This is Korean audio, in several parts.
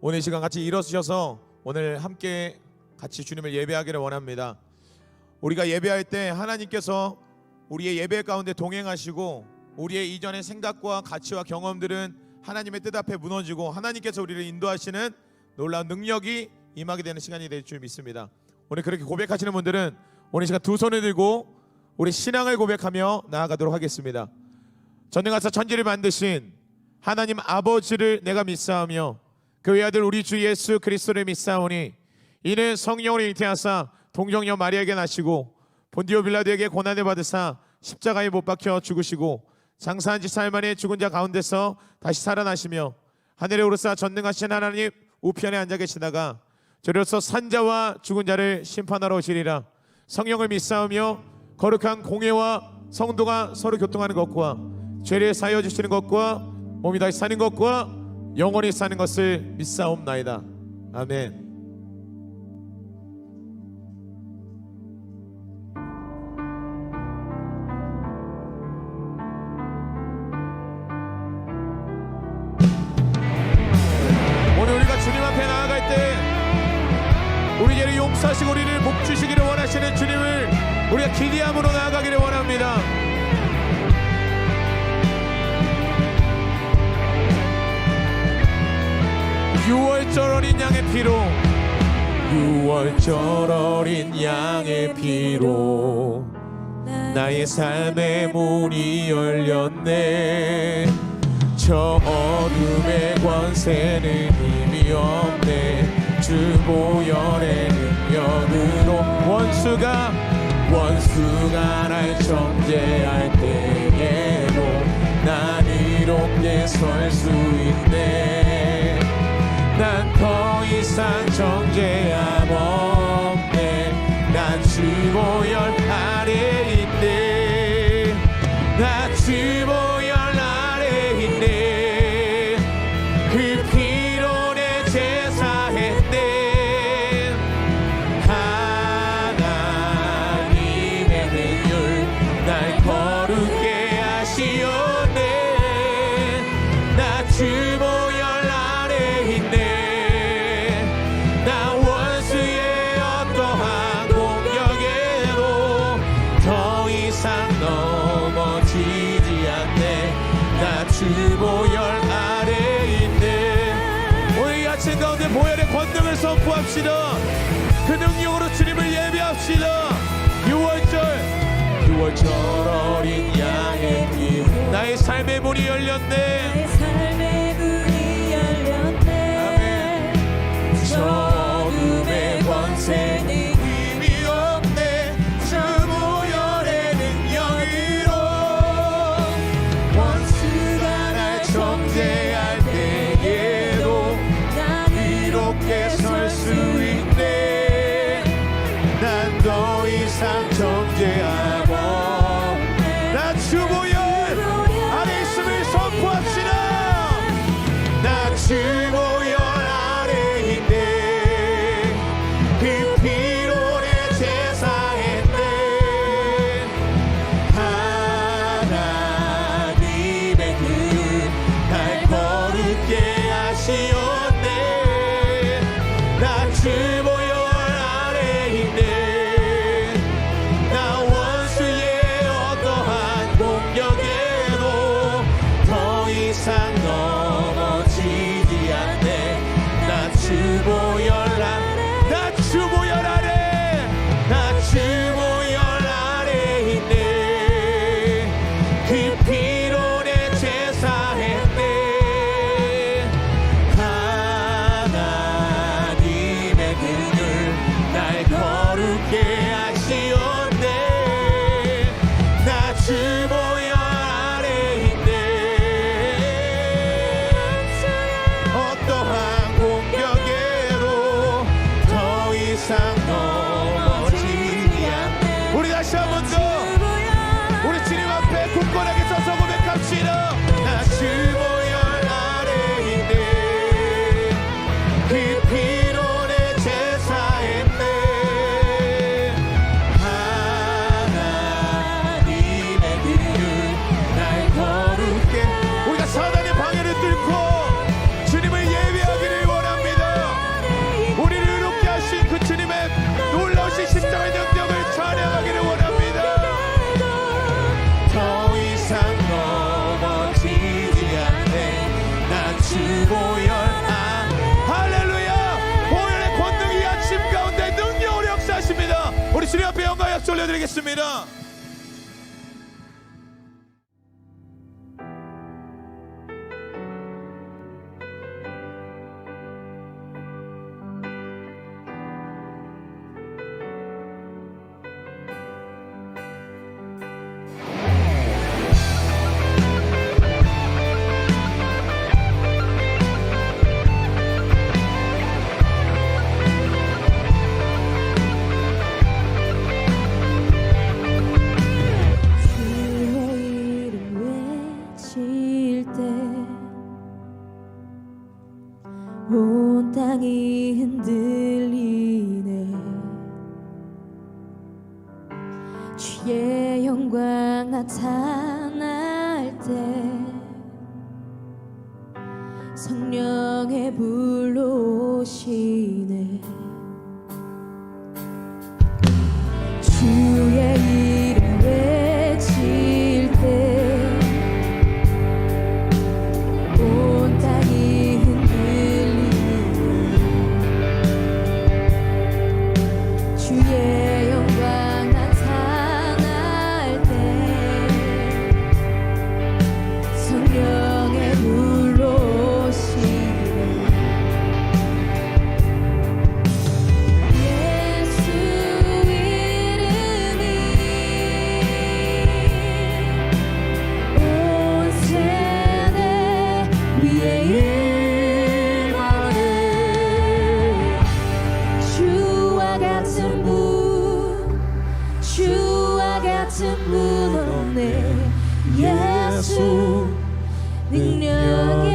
오늘 이 시간 같이 일어서셔서 오늘 함께 같이 주님을 예배하기를 원합니다. 우리가 예배할 때 하나님께서 우리의 예배 가운데 동행하시고 우리의 이전의 생각과 가치와 경험들은 하나님의 뜻 앞에 무너지고 하나님께서 우리를 인도하시는 놀라운 능력이 임하게 되는 시간이 될 줄 믿습니다. 오늘 그렇게 고백하시는 분들은 오늘 이 시간 두 손을 들고 우리 신앙을 고백하며 나아가도록 하겠습니다. 전능하사 천지를 만드신 하나님 아버지를 내가 믿사오며 그 외아들 우리 주 예수 그리스도를 믿사오니 이는 성령으로 잉태하사 동정녀 마리아에게 나시고 본디오 빌라도에게 고난을 받으사 십자가에 못 박혀 죽으시고 장사한 지 사흘 만에 죽은 자 가운데서 다시 살아나시며 하늘에 오르사 전능하신 하나님 우편에 앉아 계시다가 저리로서 산자와 죽은 자를 심판하러 오시리라. 성령을 믿사오며 거룩한 공회와 성도가 서로 교통하는 것과 죄를 사하여 주시는 것과 몸이 다시 사는 것과 영원히 사는 것을 믿사옵나이다. 아멘. 오늘 우리가 주님 앞에 나아갈 때 우리 죄를 용서하시고 우리를 복 주시기를 원하시는 주님을 우리가 기대함으로 나아가기를 원합니다. 유월절 어린 양의 피로 유월절 어린 양의 피로 나의 삶의 문이 열렸네. 저 어둠의 권세는 힘이 없네. 주 보혈의 능력으로 원수가 날 정죄할 때에도 난 이롭게 설 수 있네. 난 더 이상 정죄함 없네. 난 주 보혈 아래 있네. 나 주 보혈 아래 있네. 그 피로 내 제사했네. 하나님의 능률 날 거룩게 하시었네. 나 주 보혈 아래 있네. 나 원수의 어떠한 공격에도 더 이상 넘어지지 않네. 나 주 보혈 아래 있네. 오늘 이 아침 가운데 보혈의 권능을 선포합시다. 그 능력으로 주님을 예배합시다. 유월절 어린 양의 피 나의 삶의 문이 열렸네. 저 어둠의 권세는 힘이 없네. 주 보혈의 능력으로 원수가 날 정죄할 때에도 난 이롭게 설 수 있네. 난 더 이상 정죄함 없네. 나 주 보혈 안에 있음을 선포합시다. 나 주 보혈 아래 있네. 그 피로 내 제사했네. 하나님의 그 날 거룩게 하시었네. 나 주 보혈 아래 있네. 나 원수의 어떠한 공격에도 더 이상 넘어지지 않네. 나 주 보혈 아래. 나 주 보혈 아래. 나 주 보혈 아래 있네. 그 피로 내 제사했네. 하나님의 능을 날 거룩게 하시었네. 나 주 보혈 아래 있네. 어떠한 공격에도 더 이상 넘어지지 않네. 우리 다시 한 번 더 우리 주님 앞에 굳건하게 서서 고백합시다. 나 주 보혈 아래 있네. 그 피로 내 제사했네. 하나님의 능률 날 거룩게 우리가 사단의 방해를 뚫고 주님을 예배하기를 원합니다. 없습니다. 온 땅이 흔들리네. 주의 영광 나타날 때 성령의 불로 오시네. 주의 이름 외칠 때 온 땅이 주의 영광 나타날 때 성령의 불로 오시네. 예수 이름이 온 세대 위에 일어나. 주와 같은 분, 주와 같은 분 없네. 예수 능력의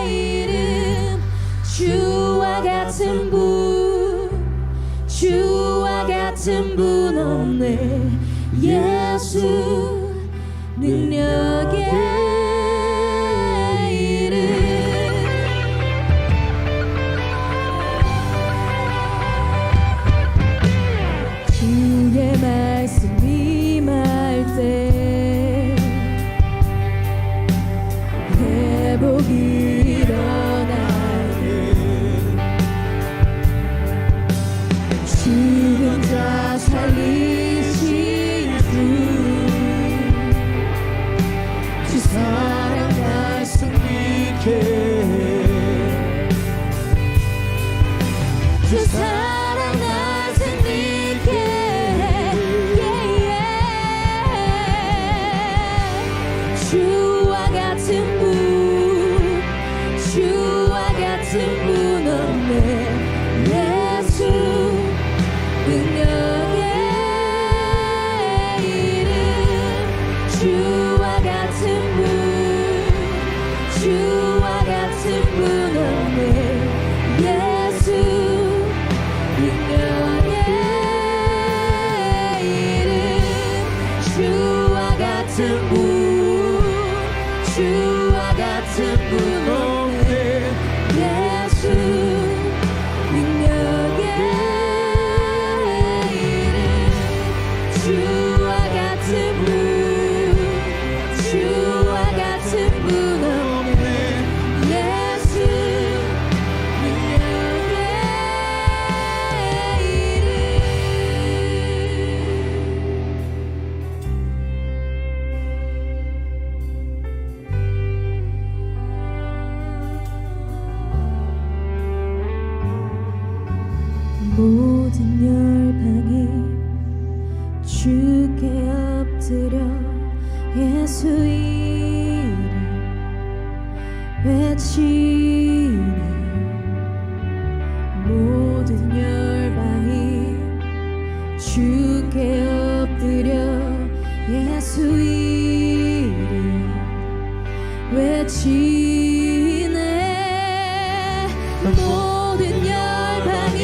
이름. 주와 같은 분, 주와 같은 분 없네. 예수 능력의 이름. 주의 말씀 임할 때 회복이 일어나네. 죽은 자 살리신 주 사랑 날 승리케. 주 사랑 날 승리케. 주와 같은 분, 주와 같은 분 없네. 예수 능력의 이름. 주와 같은 분, 주와 같은 분 없네. 예수 능력의 이름. 주와 같은 분, 주와 같은 분 없네. 예수 능력의 이름. 주와 같은 분, 주와 같은 분 없네. 예수 능력의 모든 열방이 주께 엎드려 예수 이름 외치네. 모든 열방이 주께 엎드려 예수 이름 외치네. 모든 열방이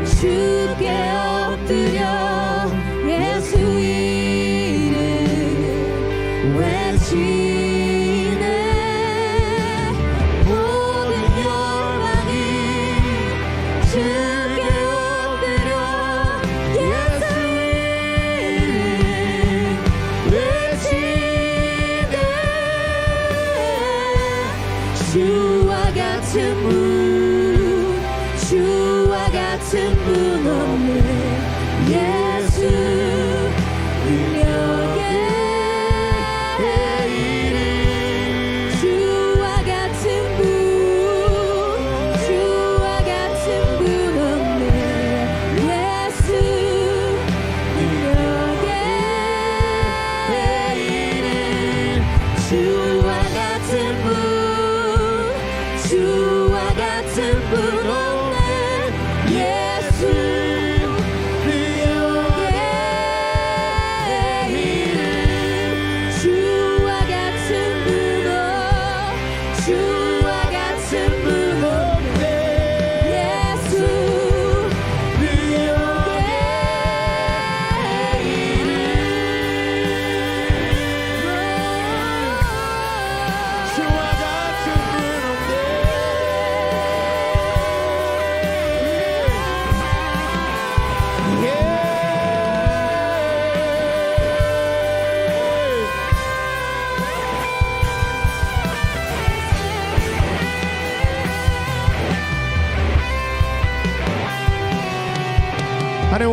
주께 엎드려 예수 이름 외치네. 모든 열방이 주께 엎드려 예수 이름 외치네. 주와 같은 분, 주와 같은 분 없네.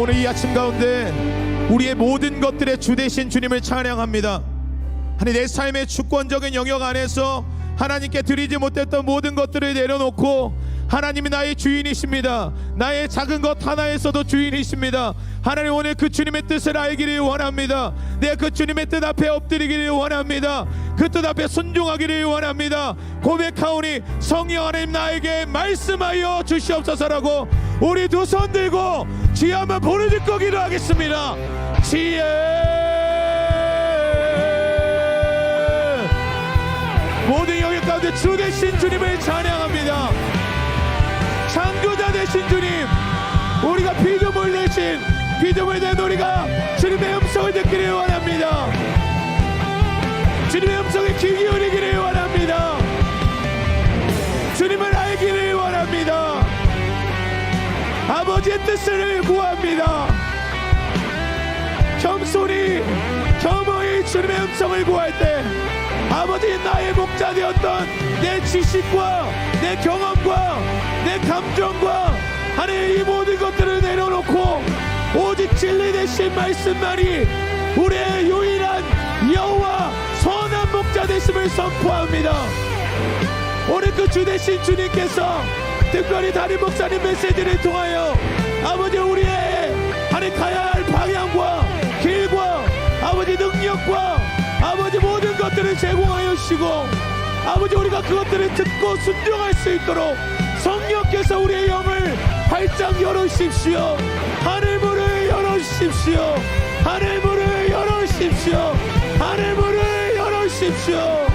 오늘 이 아침 가운데 우리의 모든 것들의 주 되신 주님을 찬양합니다. 하나님, 내 삶의 주권적인 영역 안에서 하나님께 드리지 못했던 모든 것들을 내려놓고 하나님이 나의 주인이십니다. 나의 작은 것 하나에서도 주인이십니다. 하나님, 오늘 그 주님의 뜻을 알기를 원합니다. 내가 그 주님의 뜻 앞에 엎드리기를 원합니다. 그 뜻 앞에 순종하기를 원합니다. 고백하오니 성령 하나님 나에게 말씀하여 주시옵소서라고 우리 두 손 들고 주여 한번 부르짖고 기도하겠습니다. 지혜, 모든 영역 가운데 주 되신 주님을 찬양합니다. 창조자 되신 주님, 우리가 피조물 대신 피조물 된 우리가 주님의 음성을 듣기를 원합니다. 주님의 음성에 귀 기울이기를 원합니다. 주님을 알기를 원합니다. 아버지의 뜻을 구합니다. 겸손히 겸허히 주님의 음성을 구할 때 아버지, 나의 목자 되었던 내 지식과 내 경험과 내 감정과 하나님, 이 모든 것들을 내려놓고 오직 진리 되신 말씀만이 우리의 유일한 여호와 선한 목자 되심을 선포합니다. 오늘 그 주 되신 주님께서 특별히 담임 목사님 메시지를 통하여 아버지, 우리의 하나님 가야 할 방향과 길과 아버지 능력과 아버지 모든 것들을 제공하여 주시고 아버지, 우리가 그것들을 듣고 순종할 수 있도록 성령께서 우리의 영을 활짝 열어주십시오. 하늘문을 열어주십시오. 하늘문을 열어주십시오. 하늘문을 열어주십시오.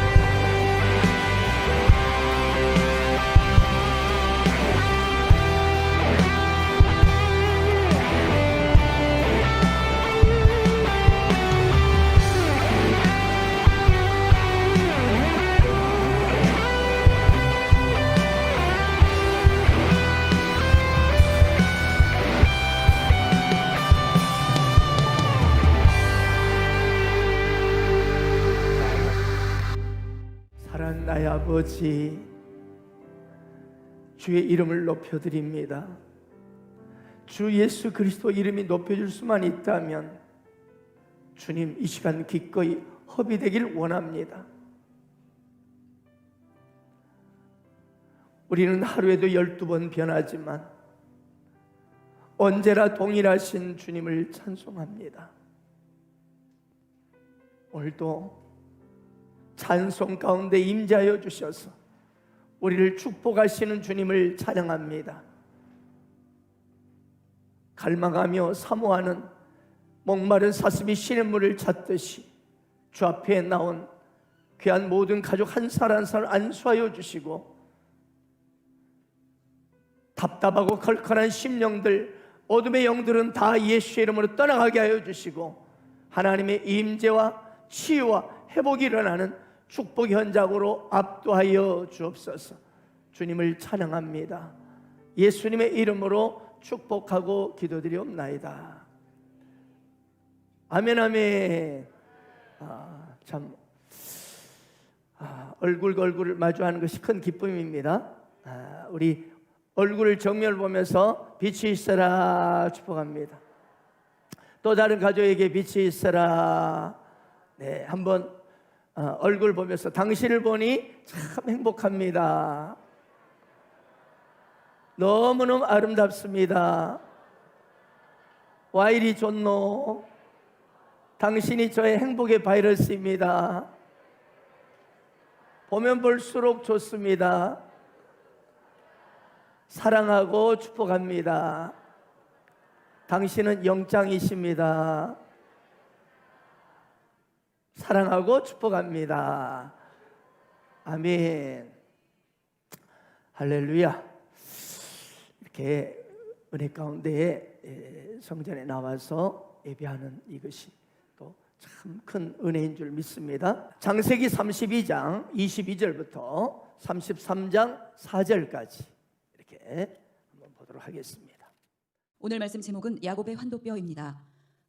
나의 아버지, 주의 이름을 높여드립니다. 주 예수 그리스도 이름이 높여질 수만 있다면 주님, 이 시간 기꺼이 허비되길 원합니다. 우리는 하루에도 12번 변하지만 언제나 동일하신 주님을 찬송합니다. 오늘도 찬송 가운데 임재하여 주셔서 우리를 축복하시는 주님을 찬양합니다. 갈망하며 사모하는 목마른 사슴이 시냇물을 찾듯이 주 앞에 나온 귀한 모든 가족 한 살 한 살 안수하여 주시고 답답하고 컬컬한 심령들, 어둠의 영들은 다 예수의 이름으로 떠나가게 하여 주시고 하나님의 임재와 치유와 회복이 일어나는 축복 현장으로 압도하여 주옵소서. 주님을 찬양합니다. 예수님의 이름으로 축복하고 기도드리옵나이다. 아멘, 아멘. 얼굴과 얼굴을 마주하는 것이 큰 기쁨입니다. 우리 얼굴을 정면을 보면서 빛이 있어라 축복합니다. 또 다른 가족에게 빛이 있어라. 네, 한번 얼굴 보면서 당신을 보니 참 행복합니다. 너무너무 아름답습니다. 와 이리 좋노. 당신이 저의 행복의 바이러스입니다. 보면 볼수록 좋습니다. 사랑하고 축복합니다. 당신은 영장이십니다. 사랑하고 축복합니다. 아멘. 할렐루야. 이렇게 은혜 가운데에 성전에 나와서 예배하는 이것이 또 참 큰 은혜인 줄 믿습니다. 창세기 32장 22절부터 33장 4절까지 이렇게 한번 보도록 하겠습니다. 오늘 말씀 제목은 야곱의 환도뼈입니다.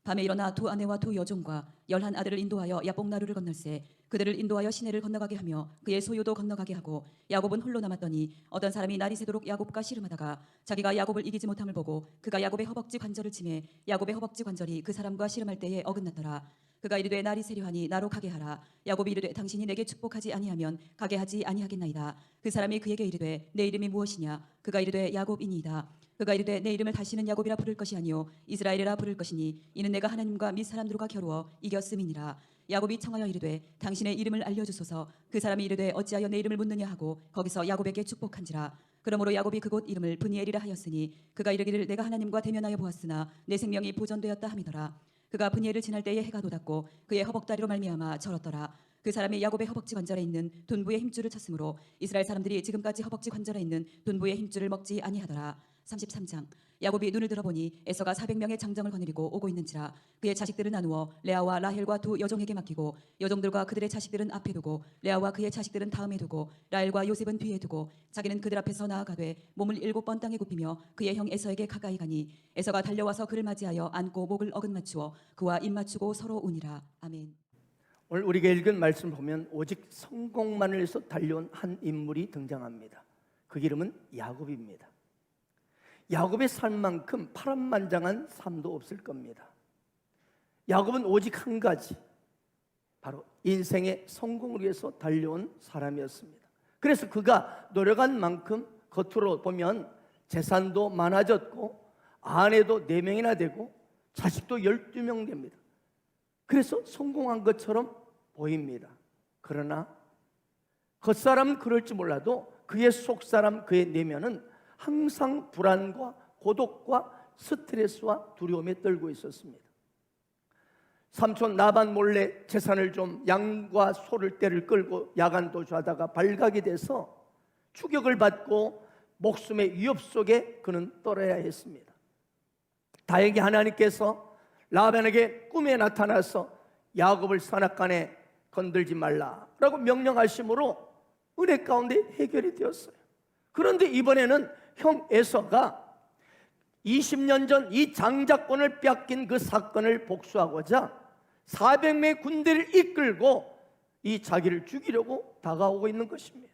밤에 일어나 두 아내와 두 여종과 11아들을 인도하여 야복나루를 건널세 그들을 인도하여 시내를 건너가게 하며 그의 소유도 건너가게 하고 야곱은 홀로 남았더니 어떤 사람이 날이 새도록 야곱과 씨름하다가 자기가 야곱을 이기지 못함을 보고 그가 야곱의 허벅지 관절을 치매 야곱의 허벅지 관절이 그 사람과 씨름할 때에 어긋났더라. 그가 이르되 날이 세려하니 나로 가게 하라. 야곱이 이르되 당신이 내게 축복하지 아니하면 가게 하지 아니하겠나이다. 그 사람이 그에게 이르되 내 이름이 무엇이냐. 그가 이르되 야곱이니이다. 그가 이르되 내 이름을 다시는 야곱이라 부를 것이 아니요 이스라엘이라 부를 것이니 이는 내가 하나님과 및 사람들과 겨루어 이겼음이니라. 야곱이 청하여 이르되 당신의 이름을 알려주소서. 그 사람이 이르되 어찌하여 내 이름을 묻느냐 하고 거기서 야곱에게 축복한지라. 그러므로 야곱이 그곳 이름을 브니엘이라 하였으니 그가 이르기를 내가 하나님과 대면하여 보았으나 내 생명이 보존되었다 함이더라. 그가 브니엘을 지날 때에 해가 돋았고 그의 허벅다리로 말미암아 절었더라. 그 사람이 야곱의 허벅지 관절에 있는 둔부의 힘줄을 쳤으므로 이스라엘 사람들이 지금까지 허벅지 관절에 있는 둔부의 힘줄을 먹지 아니하더라. 33장. 야곱이 눈을 들어보니 에서가 400명의 장정을 거느리고 오고 있는지라. 그의 자식들을 나누어 레아와 라헬과 두 여종에게 맡기고 여종들과 그들의 자식들은 앞에 두고 레아와 그의 자식들은 다음에 두고 라헬과 요셉은 뒤에 두고 자기는 그들 앞에서 나아가되 몸을 7번 땅에 굽히며 그의 형 에서에게 가까이 가니 에서가 달려와서 그를 맞이하여 안고 목을 어긋맞추어 그와 입 맞추고 서로 우니라. 아멘. 오늘 우리가 읽은 말씀을 보면 오직 성공만을 위해서 달려온 한 인물이 등장합니다. 그 이름은 야곱입니다. 야곱의 삶만큼 파란만장한 삶도 없을 겁니다. 야곱은 오직 한 가지, 바로 인생의 성공을 위해서 달려온 사람이었습니다. 그래서 그가 노력한 만큼 겉으로 보면 재산도 많아졌고 아내도 4명이나 되고 자식도 12명 됩니다. 그래서 성공한 것처럼 보입니다. 그러나 겉사람은 그럴지 몰라도 그의 속사람, 그의 내면은 항상 불안과 고독과 스트레스와 두려움에 떨고 있었습니다. 삼촌 나반 몰래 재산을 좀 양과 소를 떼를 끌고 야간 도주하다가 발각이 돼서 추격을 받고 목숨의 위협 속에 그는 떨어야 했습니다. 다행히 하나님께서 라반에게 꿈에 나타나서 야곱을 산악간에 건들지 말라라고 명령하심으로 은혜 가운데 해결이 되었어요. 그런데 이번에는 형 에서가 20년 전 이 장자권을 빼앗긴 그 사건을 복수하고자 400명의 군대를 이끌고 이 자기를 죽이려고 다가오고 있는 것입니다.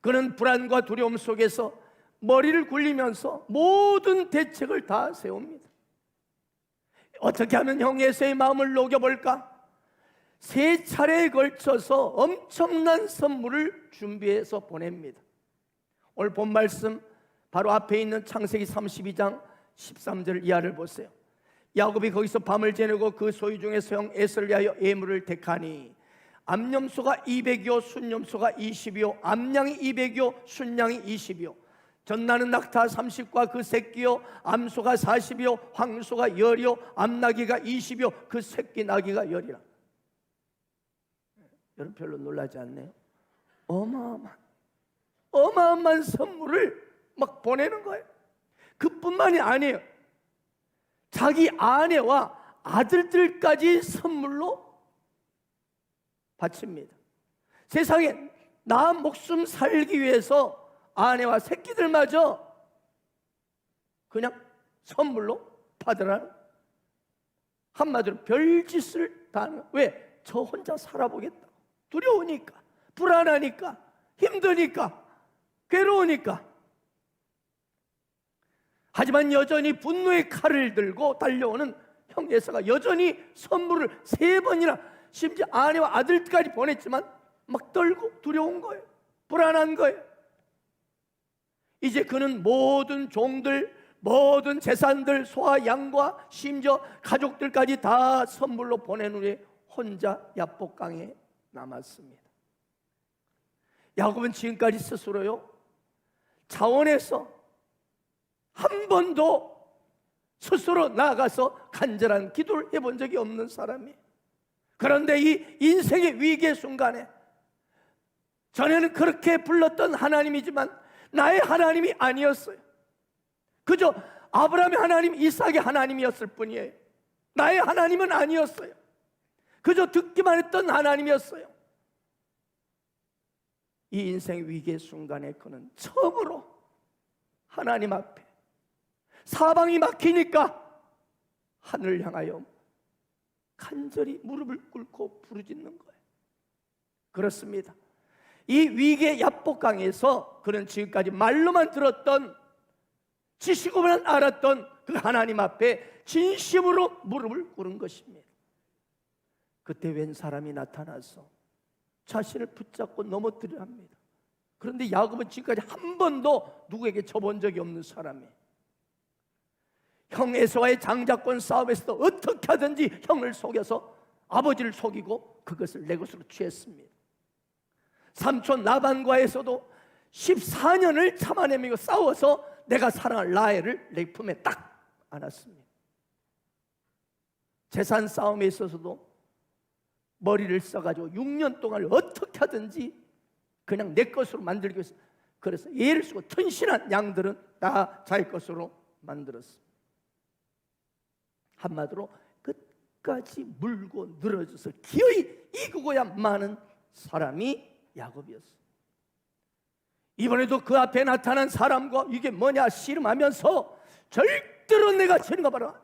그는 불안과 두려움 속에서 머리를 굴리면서 모든 대책을 다 세웁니다. 어떻게 하면 형 에서의 마음을 녹여볼까? 3차례에 걸쳐서 엄청난 선물을 준비해서 보냅니다. 오늘 본 말씀 바로 앞에 있는 창세기 32장 13절 이하를 보세요. 야곱이 거기서 밤을 지내고 그 소유 중에서 형 에서를 위하여 예물을 택하니 암염소가 200여 순염소가 20여 암양이 200여 순양이 20여 전나는 낙타 30과 그 새끼요 암소가 40여 황소가 10여 암나귀가 20여 그 새끼 나귀가 10이라. 여러분 별로 놀라지 않네요. 어마어마한 선물을 막 보내는 거예요. 그뿐만이 아니에요. 자기 아내와 아들들까지 선물로 바칩니다. 세상에 나 목숨 살기 위해서 아내와 새끼들마저 그냥 선물로 받으라는, 한마디로 별짓을 다 하는. 왜? 저 혼자 살아보겠다. 두려우니까, 불안하니까, 힘드니까, 괴로우니까. 하지만 여전히 분노의 칼을 들고 달려오는 형 에서가 여전히 선물을 3번이나, 심지어 아내와 아들까지 보냈지만 막 떨고 두려운 거예요. 불안한 거예요. 이제 그는 모든 종들, 모든 재산들, 소와 양과 심지어 가족들까지 다 선물로 보낸 후에 혼자 야복강에 남았습니다. 야곱은 지금까지 스스로요, 자원해서 한 번도 스스로 나아가서 간절한 기도를 해본 적이 없는 사람이에요. 그런데 이 인생의 위기의 순간에, 전에는 그렇게 불렀던 하나님이지만 나의 하나님이 아니었어요. 그저 아브라함의 하나님, 이삭의 하나님이었을 뿐이에요. 나의 하나님은 아니었어요. 그저 듣기만 했던 하나님이었어요. 이 인생 위기의 순간에 그는 처음으로 하나님 앞에, 사방이 막히니까 하늘을 향하여 간절히 무릎을 꿇고 부르짖는 거예요. 그렇습니다. 이 위기의 야복강에서 그는 지금까지 말로만 들었던, 지시고만 알았던 그 하나님 앞에 진심으로 무릎을 꿇은 것입니다. 그때 웬 사람이 나타나서 자신을 붙잡고 넘어뜨려 합니다. 그런데 야곱은 지금까지 한 번도 누구에게 져본 적이 없는 사람이에요. 형 에서와의 장자권 싸움에서도 어떻게 하든지 형을 속여서 아버지를 속이고 그것을 내 것으로 취했습니다. 삼촌 라반과에서도 14년을 참아내며 싸워서 내가 사랑할 라헬을 내 품에 딱 안았습니다. 재산 싸움에 있어서도 머리를 써가지고 6년 동안 어떻게 하든지 그냥 내 것으로 만들기 위해서, 그래서 예를 쓰고 튼실한 양들은 다 자기 것으로 만들었습니다. 한마디로 끝까지 물고 늘어져서 기어이 이기고야 마는 사람이 야곱이었어요. 이번에도 그 앞에 나타난 사람과 이게 뭐냐 씨름하면서 절대로 내가 지는 거 봐라,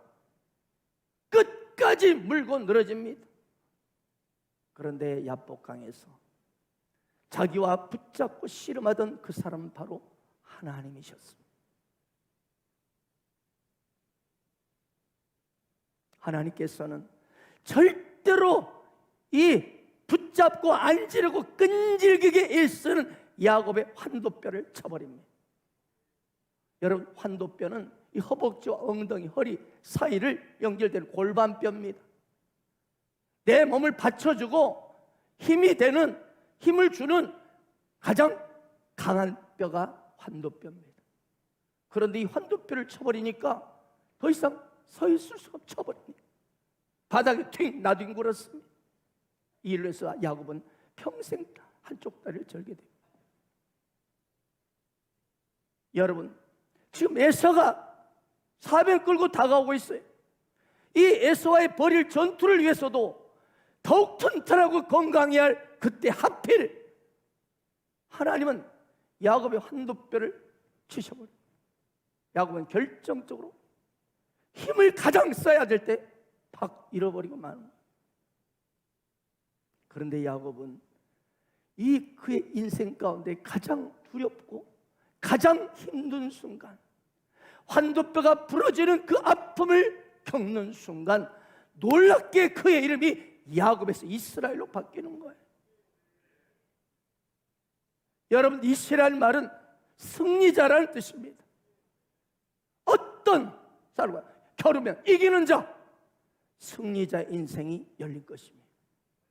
끝까지 물고 늘어집니다. 그런데 야복강에서 자기와 붙잡고 씨름하던 그 사람은 바로 하나님이셨습니다. 하나님께서는 절대로 이 붙잡고 앉으려고 끈질기게 일쓰는 야곱의 환도뼈를 쳐버립니다. 여러분, 환도뼈는 이 허벅지와 엉덩이, 허리 사이를 연결되는 골반뼈입니다. 내 몸을 받쳐주고 힘을 주는 가장 강한 뼈가 환도뼈입니다. 그런데 이 환도뼈를 쳐버리니까 더 이상 서 있을 수가 없어 쳐버립니다. 바닥에 튕 나뒹굴었습니다. 이 일로 해서 야곱은 평생 한쪽 다리를 절게 됩니다. 여러분, 지금 에서가 사병 끌고 다가오고 있어요. 이 에서와의 벌일 전투를 위해서도 더욱 튼튼하고 건강해야 할 그때 하필 하나님은 야곱의 환도뼈를 치셔버려요. 야곱은 결정적으로 힘을 가장 써야 될 때 팍 잃어버리고 마는 거예요. 그런데 야곱은 이 그의 인생 가운데 가장 두렵고 가장 힘든 순간, 환도뼈가 부러지는 그 아픔을 겪는 순간 놀랍게 그의 이름이 야곱에서 이스라엘로 바뀌는 거예요. 여러분, 이스라엘 말은 승리자라는 뜻입니다. 어떤 사람과 겨루면 이기는 자, 승리자 인생이 열린 것입니다.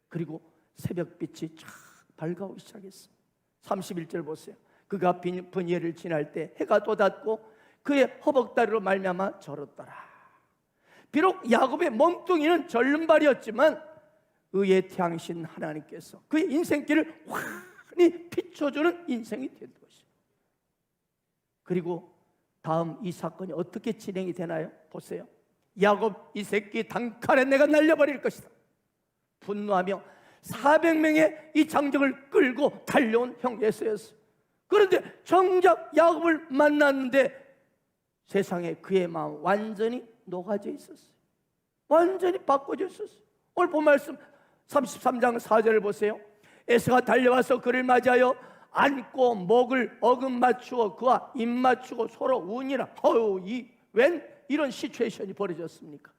그리고 새벽빛이 쫙 밝아오기 시작했습니다. 31절 보세요. 그가 분예를 지날 때 해가 돋았고 그의 허벅다리로 말미암아 절었더라. 비록 야곱의 몸뚱이는 절름발이었지만 의의 태양신 하나님께서 그의 인생길을 환히 비춰주는 인생이 된 것입니다. 그리고 다음 이 사건이 어떻게 진행이 되나요? 보세요. 야곱, 이 새끼 단칼에 내가 날려버릴 것이다. 분노하며 400명의 이 장정을 끌고 달려온 형 에서였어요. 그런데 정작 야곱을 만났는데 세상에 그의 마음 완전히 녹아져 있었어요. 완전히 바꿔져 있었어요. 오늘 본 말씀 33장 4절을 보세요. 에서가 달려와서 그를 맞이하여 안고 목을 어금 맞추어 그와 입 맞추고 서로 우니라. 웬 이런 시츄에이션이 벌어졌습니까?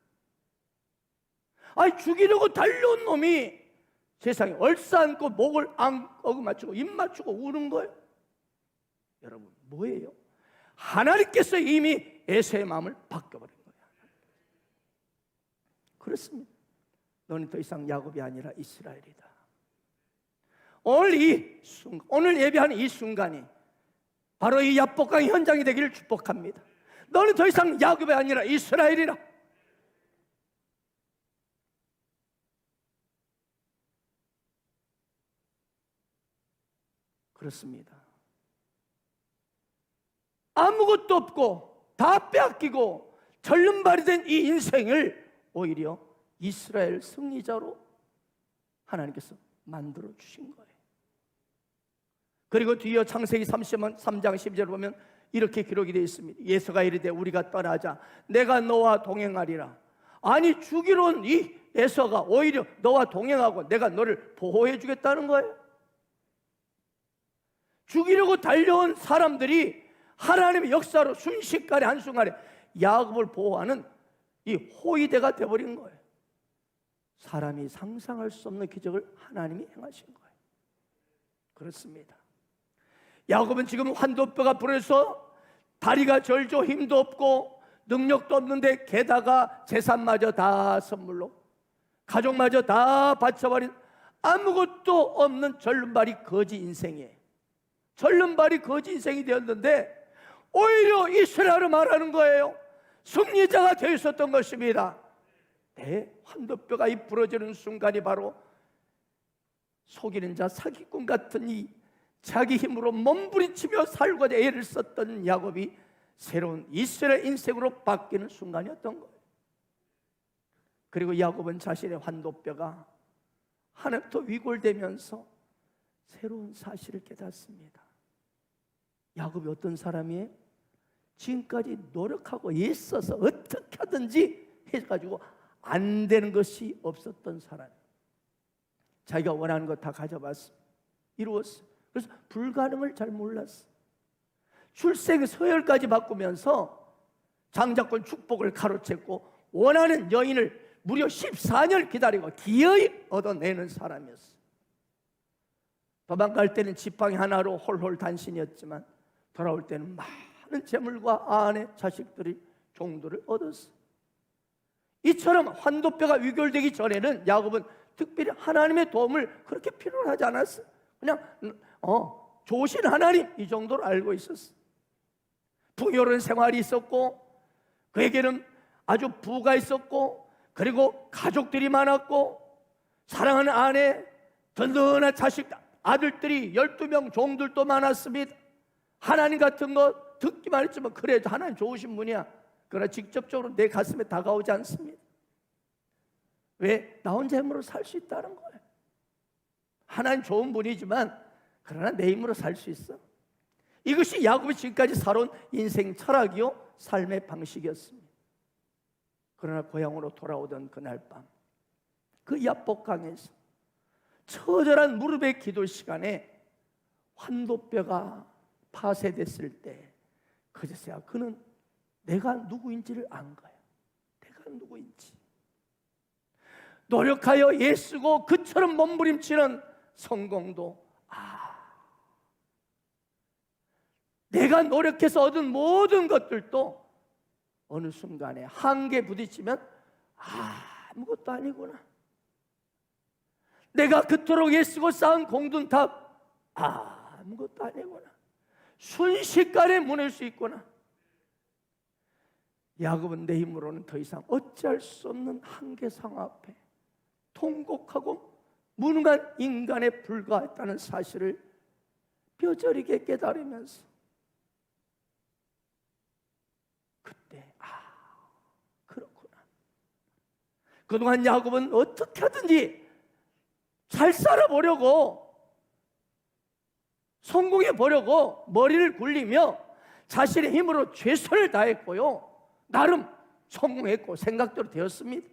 아니, 죽이려고 달려온 놈이 세상에 얼싸안고 목을 어금 맞추고 입 맞추고 우는 거예요. 여러분, 뭐예요? 하나님께서 이미 에서의 마음을 바꿔버린 거예요. 그렇습니다. 너는 더 이상 야곱이 아니라 이스라엘이다. 오늘 예배하는 이 순간이 바로 이 야복강 현장이 되기를 축복합니다. 너는 더 이상 야곱이 아니라 이스라엘이라. 그렇습니다. 아무것도 없고 다 빼앗기고 절름발이 된 이 인생을 오히려 이스라엘 승리자로 하나님께서 만들어 주신 거예요. 그리고 뒤이어 창세기 33장 10절을 보면 이렇게 기록이 되어 있습니다. 예수가 이르되 우리가 떠나자 내가 너와 동행하리라. 아니 죽이러 온 이 에서가 오히려 너와 동행하고 내가 너를 보호해 주겠다는 거예요. 죽이려고 달려온 사람들이 하나님의 역사로 순식간에 한순간에 야곱을 보호하는 이 호위대가 되어버린 거예요. 사람이 상상할 수 없는 기적을 하나님이 행하신 거예요. 그렇습니다. 야곱은 지금 환도뼈가 부러져서 다리가 절죠, 힘도 없고 능력도 없는데 게다가 재산마저 다 선물로, 가족마저 다 바쳐버린 아무것도 없는 절름발이 거지 인생이에요. 절름발이 거지 인생이 되었는데 오히려 이스라엘을 말하는 거예요. 승리자가 되어 있었던 것입니다. 내 환도뼈가 이 부러지는 순간이 바로 속이는 자, 사기꾼 같은 이 자기 힘으로 몸부림치며 살고자 애를 썼던 야곱이 새로운 이스라엘 인생으로 바뀌는 순간이었던 거예요. 그리고 야곱은 자신의 환도뼈가 하나님부터 위골되면서 새로운 사실을 깨닫습니다. 야곱이 어떤 사람이에요? 지금까지 노력하고 애써서 어떻게 하든지 해가지고 안 되는 것이 없었던 사람. 자기가 원하는 거 다 가져봤어. 이루었어. 그래서 불가능을 잘 몰랐어. 출생 서열까지 바꾸면서 장자권 축복을 가로챘고 원하는 여인을 무려 14년 기다리고 기어이 얻어내는 사람이었어. 도망갈 때는 지팡이 하나로 홀홀 단신이었지만 돌아올 때는 많은 재물과 아내, 자식들이 종들을 얻었어. 이처럼 환도뼈가 위골되기 전에는 야곱은 특별히 하나님의 도움을 그렇게 필요로 하지 않았어. 그냥 좋으신 하나님 이 정도로 알고 있었어. 풍요로운 생활이 있었고 그에게는 아주 부가 있었고 그리고 가족들이 많았고 사랑하는 아내, 든든한 자식, 아들들이 12명 종들도 많았습니다. 하나님 같은 거 듣기만 했지만 그래도 하나님 좋으신 분이야. 그러나 직접적으로 내 가슴에 다가오지 않습니다. 왜? 나 혼자 힘으로 살 수 있다는 거예요. 하나님 좋은 분이지만 그러나 내 힘으로 살 수 있어. 이것이 야곱이 지금까지 살아온 인생 철학이요 삶의 방식이었습니다. 그러나 고향으로 돌아오던 그날 밤 그 야복강에서 처절한 무릎의 기도 시간에 환도뼈가 파쇄됐을 때 그제서야 그는 내가 누구인지를 안 거야. 내가 누구인지. 노력하여 애쓰고 그처럼 몸부림치는 성공도 내가 노력해서 얻은 모든 것들도 어느 순간에 한계에 부딪히면 아무것도 아니구나. 내가 그토록 애쓰고 쌓은 공든탑 아무것도 아니구나. 순식간에 무너질 수 있구나. 야곱은 내 힘으로는 더 이상 어찌할 수 없는 한계상 앞에 통곡하고 무능한 인간에 불과했다는 사실을 뼈저리게 깨달으면서 그때 그렇구나. 그동안 야곱은 어떻게 하든지 잘 살아보려고 성공해 보려고 머리를 굴리며 자신의 힘으로 최선을 다했고요 나름 성공했고 생각대로 되었습니다.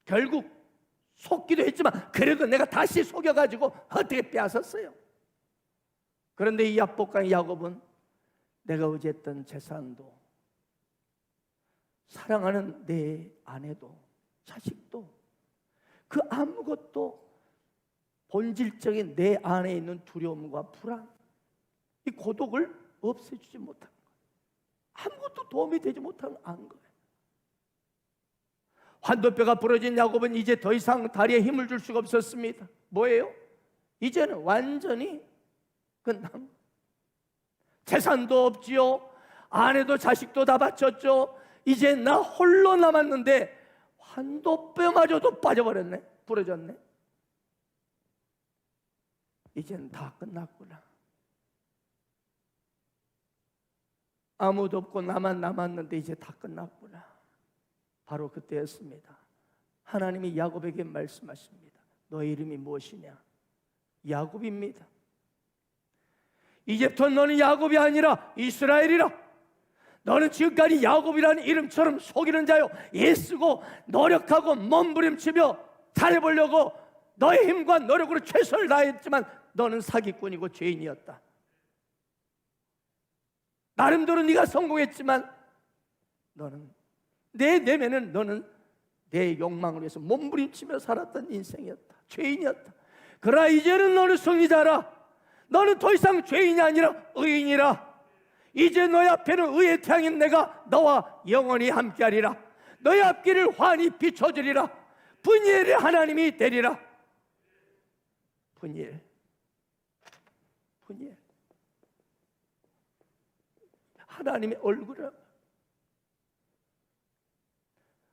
결국 속기도 했지만 그래도 내가 다시 속여가지고 어떻게 빼앗았어요. 그런데 이 야복강 야곱은 내가 의지했던 재산도 사랑하는 내 아내도 자식도 그 아무것도 본질적인 내 안에 있는 두려움과 불안, 이 고독을 없애주지 못한 거예요. 아무것도 도움이 되지 못한 거예요. 환도뼈가 부러진 야곱은 이제 더 이상 다리에 힘을 줄 수가 없었습니다. 뭐예요? 이제는 완전히 끝남. 재산도 없지요. 아내도 자식도 다 바쳤죠. 이제 나 홀로 남았는데 환도뼈마저도 빠져버렸네. 부러졌네. 이제는 다 끝났구나. 아무도 없고 나만 남았는데 이제 다 끝났구나. 바로 그때였습니다. 하나님이 야곱에게 말씀하십니다. 너의 이름이 무엇이냐? 야곱입니다. 이제부터 너는 야곱이 아니라 이스라엘이라. 너는 지금까지 야곱이라는 이름처럼 속이는 자요, 애쓰고 노력하고 몸부림치며 잘해보려고 너의 힘과 노력으로 최선을 다했지만 너는 사기꾼이고 죄인이었다. 나름대로 네가 성공했지만 너는 내 내면은 너는 내 욕망을 위해서 몸부림치며 살았던 인생이었다. 죄인이었다. 그러나 이제는 너는 승리자라. 너는 더 이상 죄인이 아니라 의인이라. 이제 너의 앞에는 의의 태양인 내가 너와 영원히 함께하리라. 너의 앞길을 환히 비춰주리라. 분이엘의 하나님이 되리라. 분이엘. 하나님의 얼굴을,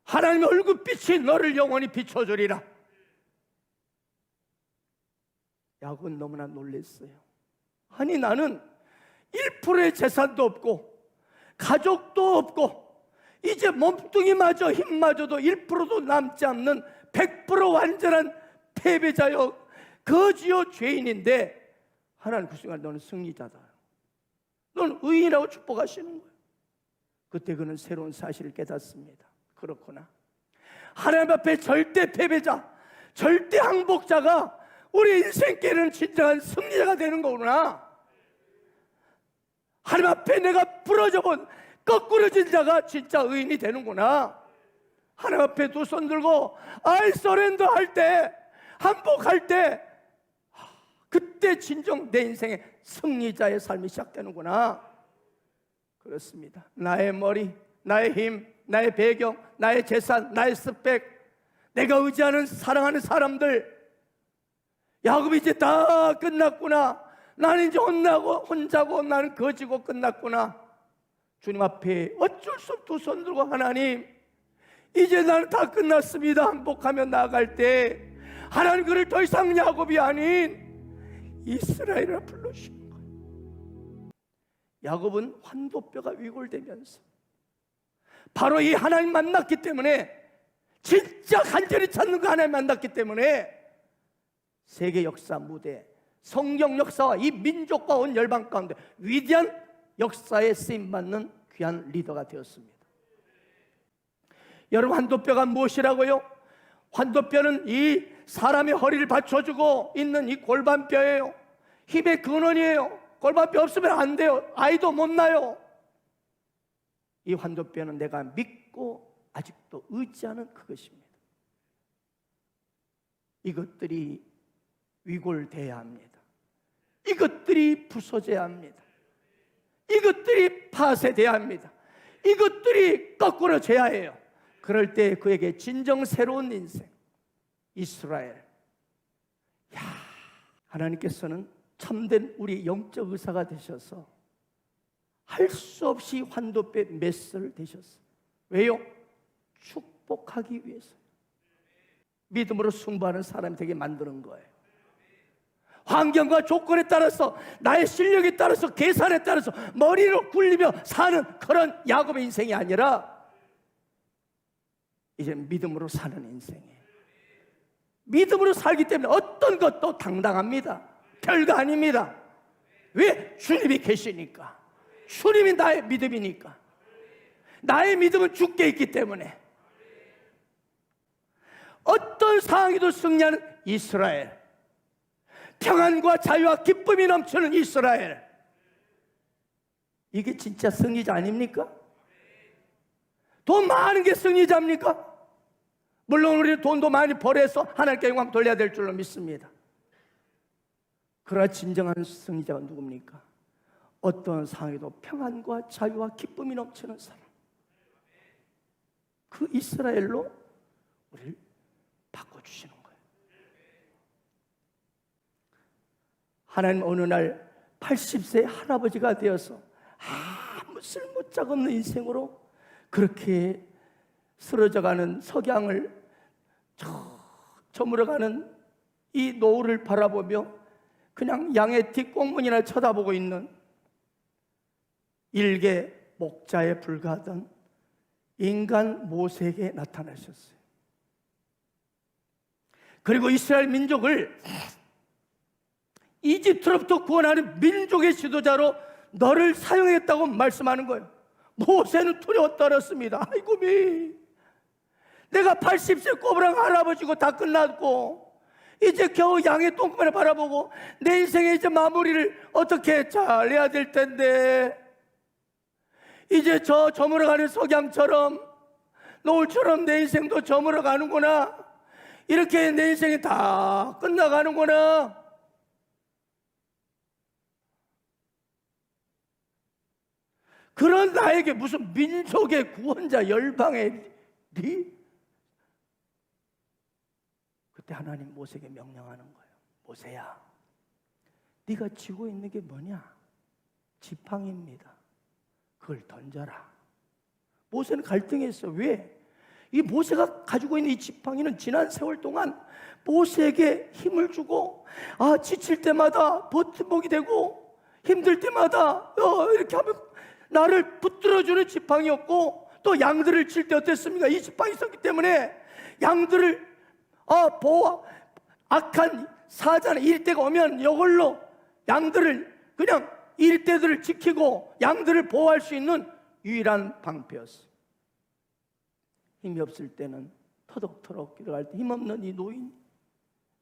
하나님의 얼굴빛이 너를 영원히 비춰주리라. 야곱은 너무나 놀랐어요. 아니 나는 1%의 재산도 없고 가족도 없고 이제 몸뚱이마저 힘마저도 1%도 남지 않는 100% 완전한 패배자요 거지요 죄인인데 하나님 그 순간 너는 승리자다. 너는 의인이라고 축복하시는 거예요. 그때 그는 새로운 사실을 깨닫습니다. 그렇구나. 하나님 앞에 절대 패배자, 절대 항복자가 우리 인생길은 진정한 승리자가 되는 거구나. 하나님 앞에 내가 부러져 본 거꾸러진 자가 진짜 의인이 되는구나. 하나님 앞에 두 손 들고 I surrender 할 때, 항복할 때, 그때 진정 내 인생의 승리자의 삶이 시작되는구나. 그렇습니다. 나의 머리, 나의 힘, 나의 배경, 나의 재산, 나의 스펙, 내가 의지하는 사랑하는 사람들, 야곱이 이제 다 끝났구나. 나는 이제 혼자고 나는 거지고 끝났구나. 주님 앞에 어쩔 수 없이 두 손 들고 하나님, 이제 나는 다 끝났습니다. 항복하며 나아갈 때 하나님 그를 더 이상 야곱이 아닌 이스라엘이라 불러주시는 거예요. 야곱은 환도뼈가 위골되면서 바로 이 하나님 만났기 때문에, 진짜 간절히 찾는 그 하나님 만났기 때문에 세계 역사 무대, 성경 역사와 이 민족과 온 열방 가운데 위대한 역사에 쓰임받는 귀한 리더가 되었습니다. 여러분, 환도뼈가 무엇이라고요? 환도뼈는 이 사람의 허리를 받쳐주고 있는 이 골반뼈예요. 힘의 근원이에요. 골반뼈 없으면 안 돼요. 아이도 못 낳아요. 이 환도뼈는 내가 믿고 아직도 의지하는 그것입니다. 이것들이 위골돼야 합니다. 이것들이 부서져야 합니다. 이것들이 파쇄돼야 합니다. 이것들이 거꾸로져야 해요. 그럴 때 그에게 진정 새로운 인생, 이스라엘. 하나님께서는 참된 우리 영적 의사가 되셔서 할 수 없이 환도뼈 메스를 되셨어요. 왜요? 축복하기 위해서. 믿음으로 승부하는 사람이 되게 만드는 거예요. 환경과 조건에 따라서, 나의 실력에 따라서, 계산에 따라서 머리로 굴리며 사는 그런 야곱의 인생이 아니라 이제 믿음으로 사는 인생이에요. 믿음으로 살기 때문에 어떤 것도 당당합니다. 별거 아닙니다. 왜? 주님이 계시니까. 주님이 나의 믿음이니까. 나의 믿음은 주께 있기 때문에 어떤 상황에도 승리하는 이스라엘, 평안과 자유와 기쁨이 넘치는 이스라엘. 이게 진짜 승리자 아닙니까? 돈 많은 게 승리자입니까? 물론 우리는 돈도 많이 벌어서 하나님께 영광 돌려야 될 줄로 믿습니다. 그러나 진정한 승리자가 누굽니까? 어떤 상황에도 평안과 자유와 기쁨이 넘치는 사람. 그 이스라엘로 우리를 바꿔주시는 거예요. 하나님 어느 날 80세 할아버지가 되어서 아무 쓸모짝 없는 인생으로 그렇게 쓰러져가는 석양을 저물어가는 이 노을을 바라보며 그냥 양의 뒷꽁문이나 쳐다보고 있는 일개 목자에 불과하던 인간 모세에게 나타나셨어요. 그리고 이스라엘 민족을 이집트로부터 구원하는 민족의 지도자로 너를 사용했다고 말씀하는 거예요. 모세는 두려워 떨었습니다. 아이고 미, 내가 80세 꼬부랑 할아버지고 다 끝났고 이제 겨우 양의 똥구멍을 바라보고 내 인생의 이제 마무리를 어떻게 잘 해야 될 텐데, 이제 저 저물어가는 석양처럼 노을처럼 내 인생도 저물어 가는구나. 이렇게 내 인생이 다 끝나가는구나. 그런 나에게 무슨 민족의 구원자, 열방의 리? 그때 하나님 모세에게 명령하는 거예요. 모세야, 네가 쥐고 있는 게 뭐냐? 지팡이입니다. 그걸 던져라. 모세는 갈등했어. 왜? 이 모세가 가지고 있는 이 지팡이는 지난 세월 동안 모세에게 힘을 주고, 지칠 때마다 버팀목이 되고 힘들 때마다 이렇게 하면 나를 붙들어주는 지팡이였고, 또 양들을 칠 때 어땠습니까? 이 지팡이 있었기 때문에 양들을 보호, 악한 사자나 일대가 오면 이걸로 양들을, 그냥 일대들을 지키고 양들을 보호할 수 있는 유일한 방패였어요. 힘이 없을 때는 터덕터덕 길어갈 때 힘없는 이 노인,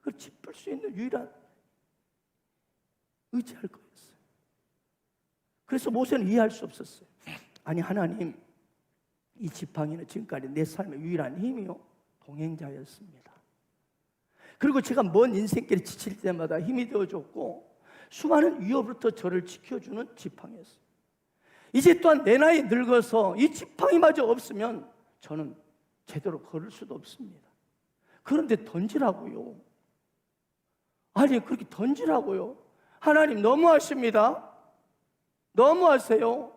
그걸 짚을 수 있는 유일한 의지할 거였어요. 그래서 모세는 이해할 수 없었어요. 아니 하나님, 이 지팡이는 지금까지 내 삶의 유일한 힘이요, 동행자였습니다. 그리고 제가 먼 인생길에 지칠 때마다 힘이 되어줬고 수많은 위협으로부터 저를 지켜주는 지팡이였어요. 이제 또한 내 나이 늙어서 이 지팡이마저 없으면 저는 제대로 걸을 수도 없습니다. 그런데 던지라고요. 아니 그렇게 던지라고요. 하나님 너무하십니다. 너무하세요.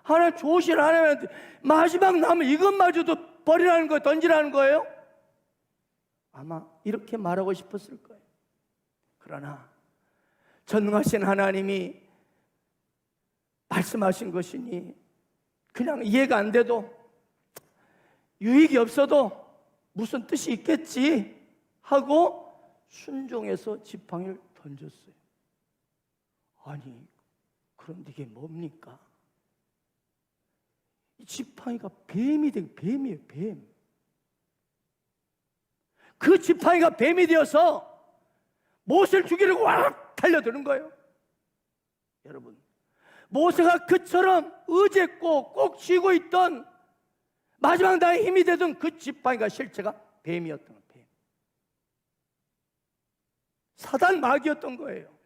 하나님 좋으신 하나님한테 마지막 남은 이것마저도 버리라는 거예요? 던지라는 거예요? 아마 이렇게 말하고 싶었을 거예요. 그러나 전능하신 하나님이 말씀하신 것이니 그냥 이해가 안 돼도, 유익이 없어도 무슨 뜻이 있겠지 하고 순종해서 지팡이를 던졌어요. 아니 그런데 이게 뭡니까? 이 지팡이가 뱀이 된, 뱀이에요, 뱀. 그 지팡이가 뱀이 되어서 모세를 죽이려고 와락 달려드는 거예요. 여러분, 모세가 그처럼 의지했고 꼭 쥐고 있던, 마지막 나의 힘이 되던 그 지팡이가 실체가 뱀이었던 거예요. 뱀. 사단 마귀였던 거예요.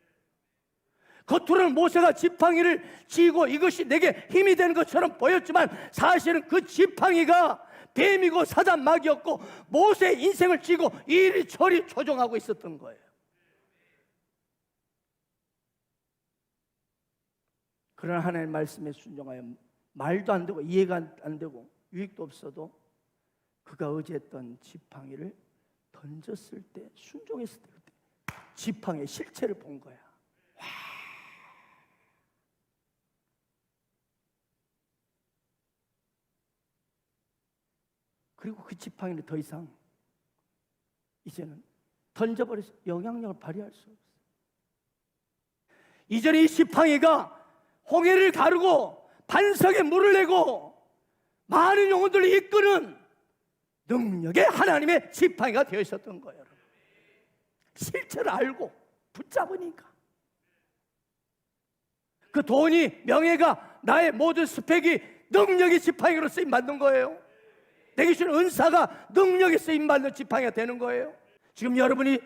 겉으로는 모세가 지팡이를 쥐고 이것이 내게 힘이 되는 것처럼 보였지만 사실은 그 지팡이가 뱀이고 사단 마귀였고 모세의 인생을 쥐고 이리저리 조종하고 있었던 거예요. 그러나 하나님의 말씀에 순종하여 말도 안 되고 이해가 안 되고 유익도 없어도 그가 의지했던 지팡이를 던졌을 때, 순종했을 때 그때 지팡이의 실체를 본 거야. 그리고 그 지팡이는 더 이상 이제는 던져버려서 영향력을 발휘할 수 없어요. 이전에 이 지팡이가 홍해를 가르고 반석에 물을 내고 많은 영혼들을 이끄는 능력의 하나님의 지팡이가 되어 있었던 거예요. 여러분. 실체를 알고 붙잡으니까 그 돈이, 명예가, 나의 모든 스펙이 능력의 지팡이로 쓰임받는 거예요. 내게 주는 은사가 능력에 쓰임받는 지팡이가 되는 거예요. 지금 여러분의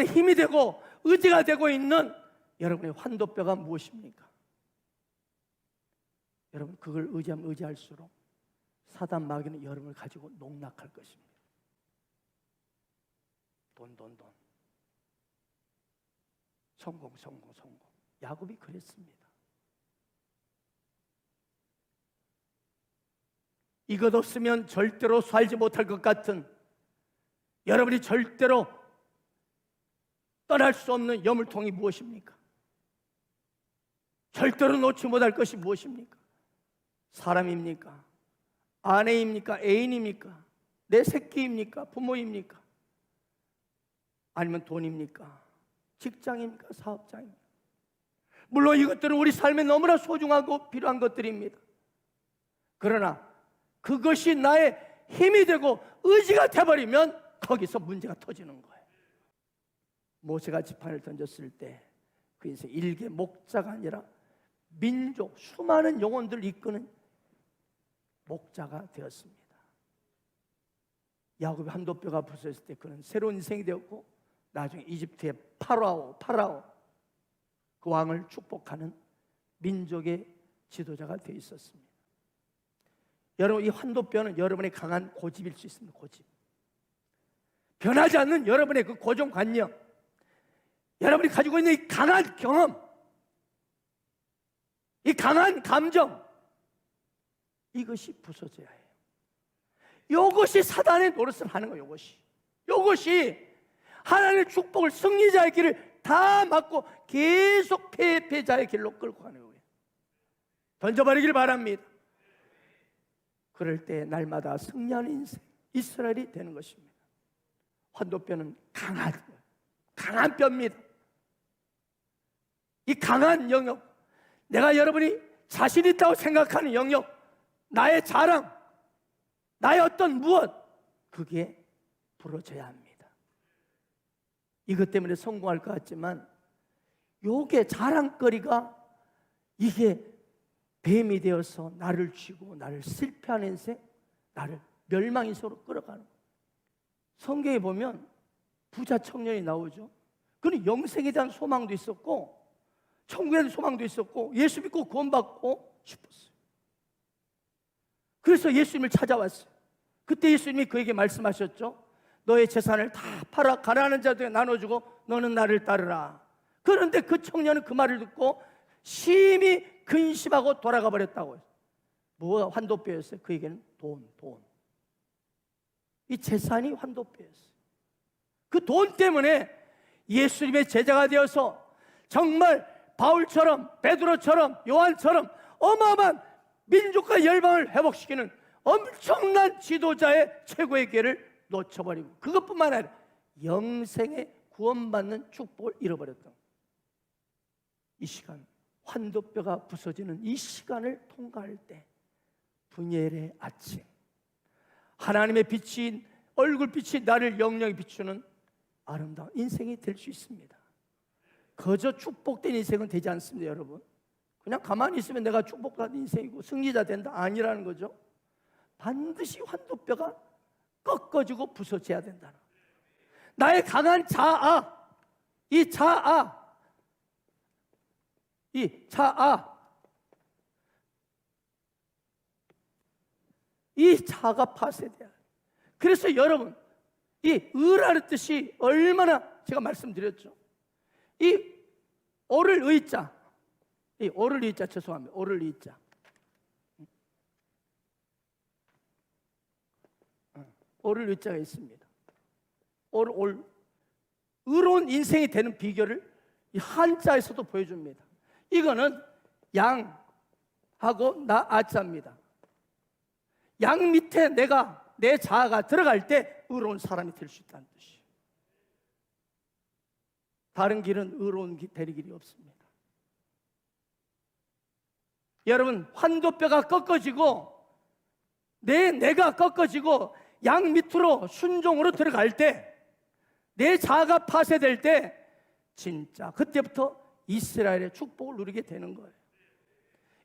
힘이 되고 의지가 되고 있는 여러분의 환도뼈가 무엇입니까? 여러분 그걸 의지하면 의지할수록 사단 마귀는 여러분을 가지고 농락할 것입니다. 돈. 성공. 야곱이 그랬습니다. 이것 없으면 절대로 살지 못할 것 같은, 여러분이 절대로 떠날 수 없는 여물통이 무엇입니까? 절대로 놓지 못할 것이 무엇입니까? 사람입니까? 아내입니까? 애인입니까? 내 새끼입니까? 부모입니까? 아니면 돈입니까? 직장입니까? 사업장입니까? 물론 이것들은 우리 삶에 너무나 소중하고 필요한 것들입니다. 그러나 그것이 나의 힘이 되고 의지가 돼버리면 거기서 문제가 터지는 거예요. 모세가 지팡이를 던졌을 때 그 인생 일개 목자가 아니라 민족 수많은 영혼들을 이끄는 목자가 되었습니다. 야곱의 한도뼈가 부서졌을 때 그는 새로운 인생이 되었고 나중에 이집트의 파라오 그 왕을 축복하는 민족의 지도자가 되어 있었습니다. 여러분, 이 환도뼈는 여러분의 강한 고집일 수 있습니다. 고집. 변하지 않는 여러분의 그 고정관념, 여러분이 가지고 있는 이 강한 경험, 이 강한 감정, 이것이 부서져야 해요. 이것이 사단의 노릇을 하는 거예요. 이것이 하나님의 축복을, 승리자의 길을 다 막고 계속 패자의 길로 끌고 가는 거예요. 던져버리길 바랍니다. 그럴 때 날마다 승리하는 인생, 이스라엘이 되는 것입니다. 환도뼈는 강한 뼈입니다. 이 강한 영역, 내가 여러분이 자신 있다고 생각하는 영역, 나의 자랑, 나의 어떤 무엇, 그게 부러져야 합니다. 이것 때문에 성공할 것 같지만 요게 자랑거리가 이게 뱀이 되어서 나를 쥐고 나를 실패하는 인생, 나를 멸망 인생으로 끌어가는 거예요. 성경에 보면 부자 청년이 나오죠. 그는 영생에 대한 소망도 있었고 천국에 대한 소망도 있었고 예수 믿고 구원받고 싶었어요. 그래서 예수님을 찾아왔어요. 그때 예수님이 그에게 말씀하셨죠. 너의 재산을 다 팔아 가난한 자들에게 나눠주고 너는 나를 따르라. 그런데 그 청년은 그 말을 듣고 심히 근심하고 돌아가 버렸다고요. 뭐가 환도뼈였어요? 그에게는 돈. 이 재산이 환도뼈였어요. 그 돈 때문에 예수님의 제자가 되어서 정말 바울처럼, 베드로처럼, 요한처럼 어마어마한 민족과 열방을 회복시키는 엄청난 지도자의 최고의 기회를 놓쳐버리고 그것뿐만 아니라 영생에 구원받는 축복을 잃어버렸다. 이 시간, 환도뼈가 부서지는 이 시간을 통과할 때 분열의 아침, 하나님의 빛이, 얼굴빛이 나를 영영히 비추는 아름다운 인생이 될 수 있습니다. 그저 축복된 인생은 되지 않습니다. 여러분, 그냥 가만히 있으면 내가 축복받은 인생이고 승리자 된다, 아니라는 거죠. 반드시 환도뼈가 꺾어지고 부서져야 된다. 나의 강한 자아, 이 자아가 파쇄돼야 해요. 그래서 여러분, 이 의라는 뜻이 얼마나, 제가 말씀드렸죠. 이 오를 의자, 이 오를 의자, 죄송합니다. 오를 의자, 오를 의자가 있습니다. 의로운 인생이 되는 비결을 이 한자에서도 보여줍니다. 이거는 양하고 나 아자입니다. 양 밑에 내 자아가 들어갈 때 의로운 사람이 될 수 있다는 뜻이에요. 다른 길은 의로운 되는 길이 없습니다. 여러분, 환도뼈가 꺾어지고 내가 꺾어지고 양 밑으로 순종으로 들어갈 때, 내 자아가 파쇄될 때 진짜 그때부터 이스라엘의 축복을 누리게 되는 거예요.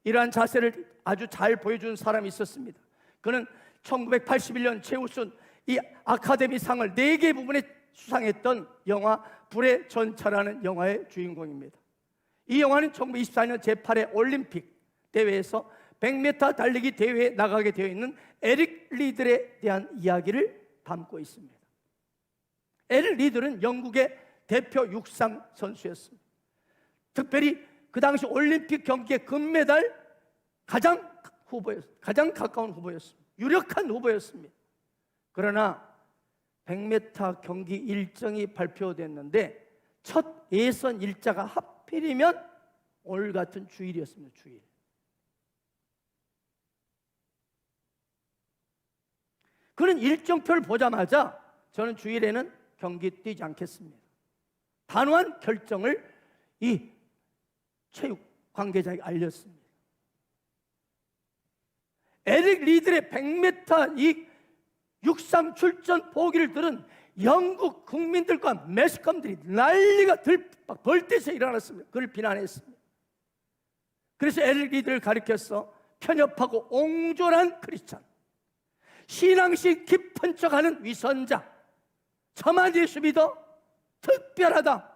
이러한 자세를 아주 잘 보여준 사람이 있었습니다. 그는 1981년 최우순 이 아카데미상을 4개 부분에 수상했던 영화 불의 전차라는 영화의 주인공입니다. 이 영화는 1924년 제8회 올림픽 대회에서 100m 달리기 대회에 나가게 되어 있는 에릭 리들에 대한 이야기를 담고 있습니다. 에릭 리들은 영국의 대표 육상 선수였습니다. 특별히 그 당시 올림픽 경기의 금메달 가장 가까운 후보였습니다. 유력한 후보였습니다. 그러나 100m 경기 일정이 발표됐는데 첫 예선 일자가 하필이면 오늘 같은 주일이었습니다. 주일. 그런 일정표를 보자마자 저는 주일에는 경기 뛰지 않겠습니다. 단호한 결정을 이 체육 관계자에게 알렸습니다. 에릭 리들의 100m 이 육상 출전 포기를 들은 영국 국민들과 매스컴들이 난리가 벌떼서 일어났습니다. 그를 비난했습니다. 그래서 에릭 리드를 가리켜서 편협하고 옹졸한 크리스찬, 신앙심 깊은 척하는 위선자, 저만 예수 믿어? 특별하다,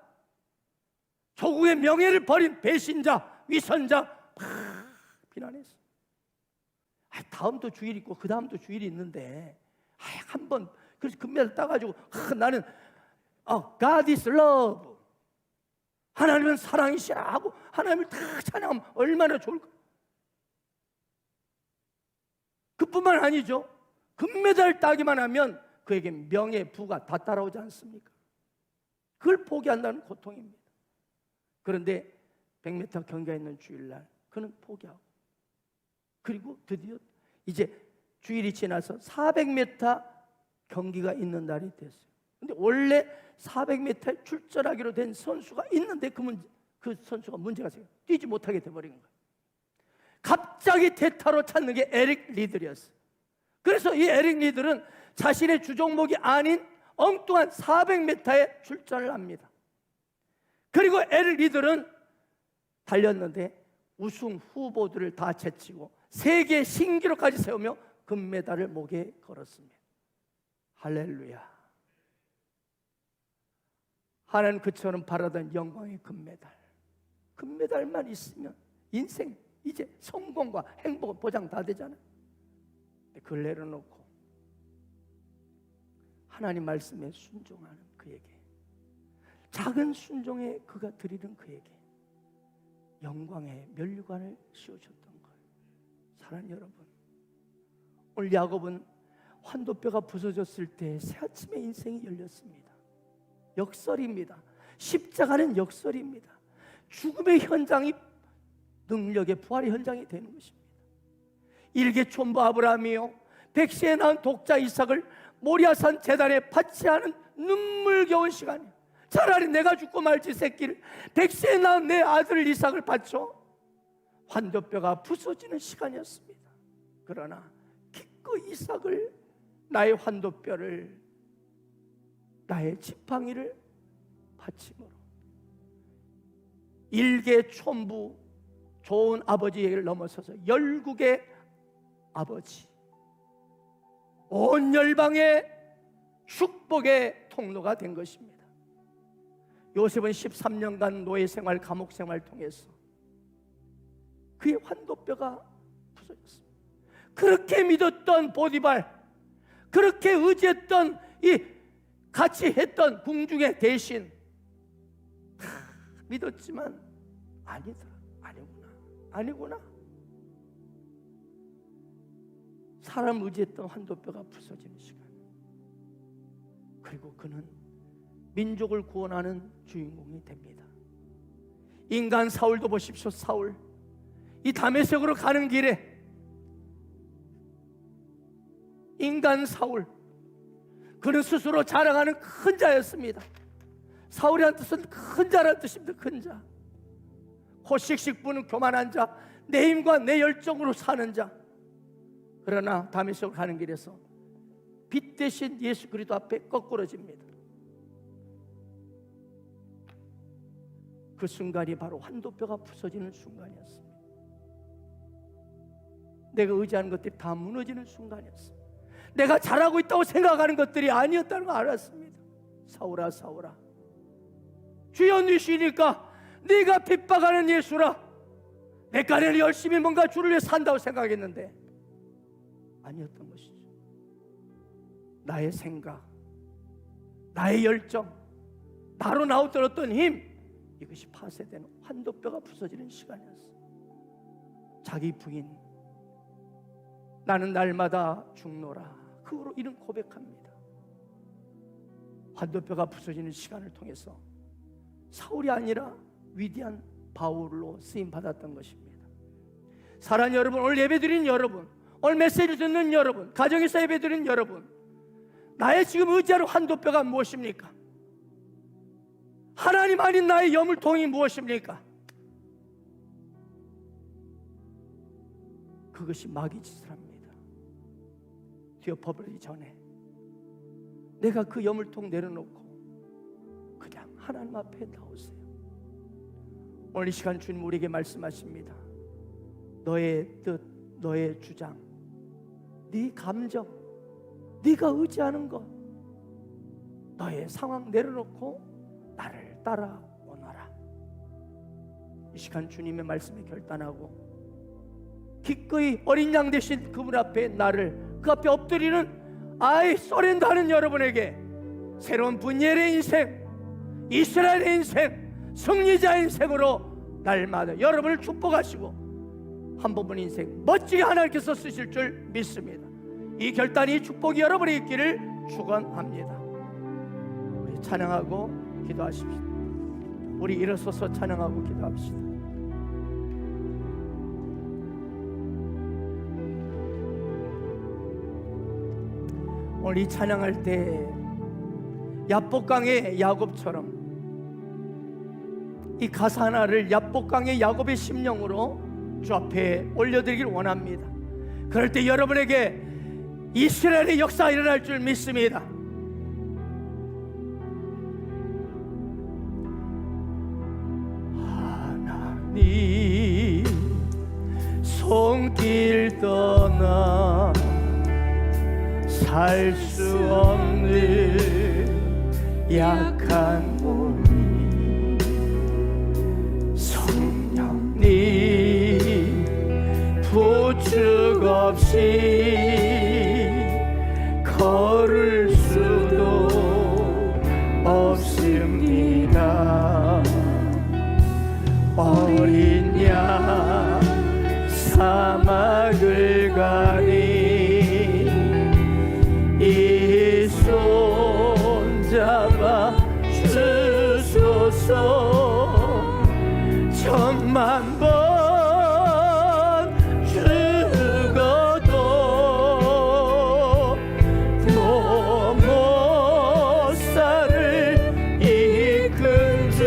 조국의 명예를 버린 배신자, 위선자 막 비난했어. 다음도 주일이 있고 그 다음도 주일이 있는데 한번 그래서 금메달 따가지고 나는 God is love, 하나님은 사랑이시라 하고 하나님을 다 찬양하면 얼마나 좋을까. 그뿐만 아니죠. 금메달 따기만 하면 그에게 명예, 부가 다 따라오지 않습니까? 그걸 포기한다는 고통입니다. 그런데 100m 경기가 있는 주일날 그는 포기하고, 그리고 드디어 이제 주일이 지나서 400m 경기가 있는 날이 됐어요. 근데 원래 400m에 출전하기로 된 선수가 있는데 그 선수가 문제가 생겨 뛰지 못하게 돼버린 거예요. 갑자기 대타로 찾는 게 에릭 리들이었어요. 그래서 이 에릭 리들은 자신의 주종목이 아닌 엉뚱한 400m에 출전을 합니다. 그리고 에릭 리들은 달렸는데 우승 후보들을 다 제치고 세계 신기록까지 세우며 금메달을 목에 걸었습니다. 할렐루야. 하나는 그처럼 바라던 영광의 금메달만 있으면 인생 이제 성공과 행복은 보장 다 되잖아요. 그걸 내려놓고 하나님 말씀에 순종하는 그에게, 작은 순종에 그가 드리는 그에게 영광의 면류관을 씌우셨던 거예요. 사랑하는 여러분, 오늘 야곱은 환도뼈가 부서졌을 때 새아침의 인생이 열렸습니다. 역설입니다. 십자가는 역설입니다. 죽음의 현장이 능력의 부활의 현장이 되는 것입니다. 일개촌부 아브라함이요, 백세에 낳은 독자 이삭을 모리아산 제단에 바치하는 눈물겨운 시간이에요. 차라리 내가 죽고 말지 새끼를, 백세에 낳은 내 아들 이삭을 바쳐. 환도뼈가 부서지는 시간이었습니다. 그러나 기꺼이 이삭을, 나의 환도뼈를, 나의 지팡이를 바침으로 일개촌부 좋은 아버지 얘기를 넘어서서 열국의 아버지, 온 열방의 축복의 통로가 된 것입니다. 요셉은 13년간 노예 생활, 감옥 생활을 통해서 그의 환도뼈가 부서졌습니다. 그렇게 믿었던 보디발, 그렇게 의지했던 이 같이 했던 궁중의 대신 다 믿었지만 아니구나. 사람 의지했던 환도뼈가 부서지는 시간. 그리고 그는 민족을 구원하는 주인공이 됩니다. 인간 사울도 보십시오. 사울, 이 다메섹으로 가는 길에 인간 사울, 그는 스스로 자랑하는 큰 자였습니다. 사울이라는 뜻은 큰 자라는 뜻입니다. 큰 자, 코씩씩 부는 교만한 자, 내 힘과 내 열정으로 사는 자. 그러나 다메섹으로 가는 길에서 빛 대신 예수 그리스도 앞에 거꾸러집니다. 그 순간이 바로 환도뼈가 부서지는 순간이었습니다. 내가 의지하는 것들이 다 무너지는 순간이었습니다. 내가 잘하고 있다고 생각하는 것들이 아니었다는 걸 알았습니다. 사울아, 사울아, 주여 누시니까 네가 핍박하는 예수라. 내가 열심히 뭔가 주를 위해 산다고 생각했는데 아니었던 것이죠. 나의 생각, 나의 열정, 나로 나오던 어떤 힘, 이것이 파쇄되는 환도뼈가 부서지는 시간이었어요. 자기 부인, 나는 날마다 죽노라, 그 후로 이런 고백합니다. 환도뼈가 부서지는 시간을 통해서 사울이 아니라 위대한 바울로 쓰임 받았던 것입니다. 사랑하는 여러분, 오늘 예배드린 여러분, 오늘 메시지 듣는 여러분, 가정에서 예배드린 여러분, 나의 지금 의지하는 환도뼈가 무엇입니까? 하나님 아닌 나의 여물통이 무엇입니까? 그것이 마귀 짓을 합니다. 뒤엎어버리기 전에 내가 그 여물통 내려놓고 그냥 하나님 앞에 나오세요. 오늘 이 시간 주님 우리에게 말씀하십니다. 너의 뜻, 너의 주장, 네 감정, 네가 의지하는 것, 너의 상황 내려놓고 나를 따라오너라. 이 시간 주님의 말씀에 결단하고 기꺼이 어린 양 대신 그분 앞에 나를 그 앞에 엎드리는 아이 서렌더하는 여러분에게 새로운 분열의 인생, 이스라엘의 인생, 승리자 인생으로 날마다 여러분을 축복하시고 한 번뿐 인생 멋지게 하나님께서 쓰실 줄 믿습니다. 이 결단이 축복이 여러분에 있기를 축원합니다. 우리 찬양하고 기도하십시다. 우리 일어서서 찬양하고 기도합시다. 오늘 이 찬양할 때 야복강의 야곱처럼 이 가사 하나를 야복강의 야곱의 심령으로 주 앞에 올려드리길 원합니다. 그럴 때 여러분에게 이스라엘의 역사가 일어날 줄 믿습니다. 하나님 손길 떠나 살 수 없는 약한 몸이 성령님 부축 없이 걸을 수도 없습니다. 어린 양 사막을 가니 이 손 잡아 주소서. 천만 번 죽어도 또 못 살을 이 큰 죄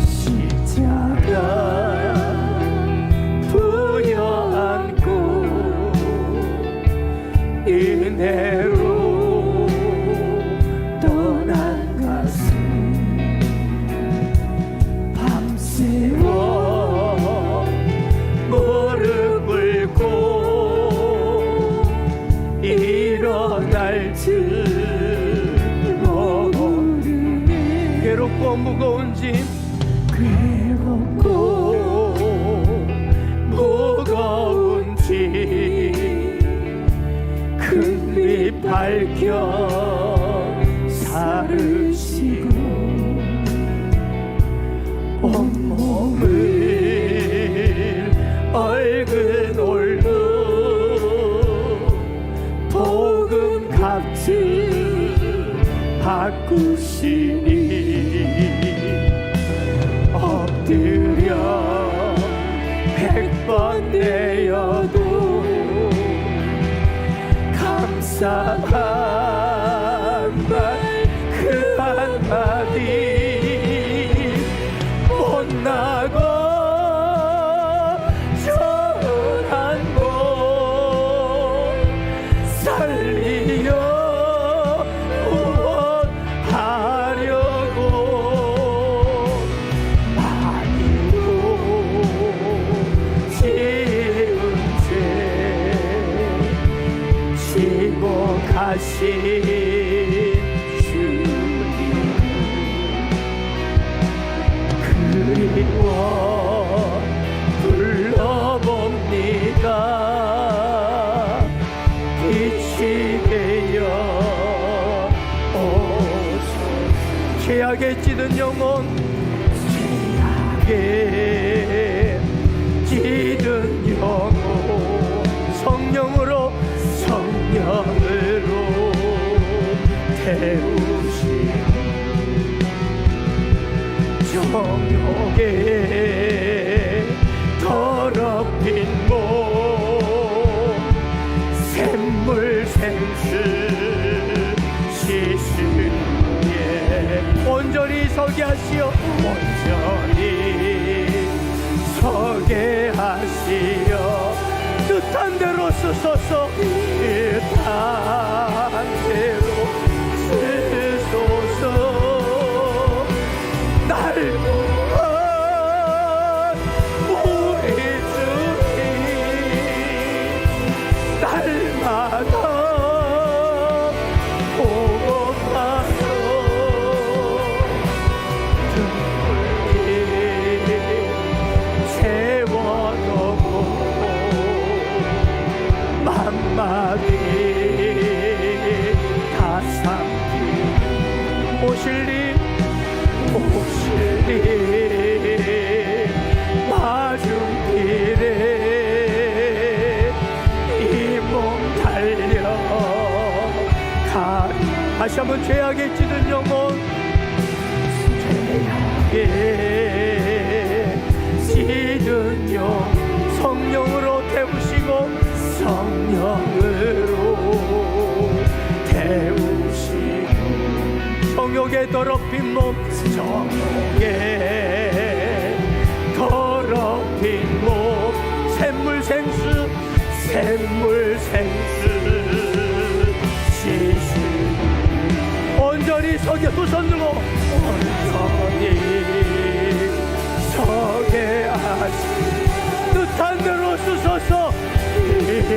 십자가 부여안고 은혜로 떠난 가슴 밤새워 무릎을 꿇고 일어날 줄 모르네. 괴롭고 무거운 짐 괴롭고 무거운 짐 큰 빛 밝혀 사르시고 온몸을 얼근 올고 복음 값을 바꾸시니 엎드려 100번 내어도 감사한 말 그 한마디 못나고 전한 복 살리려 후원하려고 많이도 지은 죄 지고 가신 주님 그리워 불러봅니다. 빛이 되어 오소서. 죄악에 찌든 영혼 죄악에 찌든 영혼 성령으로 태우시니 정욕에 더럽힌 몸 샘물 생수 씻으에 온전히 서게 하시어 온전히 서게 하시어 뜻한 대로 들어서소서 이 땅대로 쓰소서 날 구한 우리 주님 날마다 보고 가서 등불이 세워놓고 만마디 다 삼킨 오실리 마중길에 이 몸 달려가 다시 한번 죄악에 찌든 영혼 죄악에 찌든 영 성령으로 태우시고 성령으로 태우시고 정욕에 더럽힌 몸 정욕에 더럽힌 몸 샘물생수 샘물생수 시시 온전히 서게 두 손 들고 온전히 서게 하시 뜻한 대로 쓰소서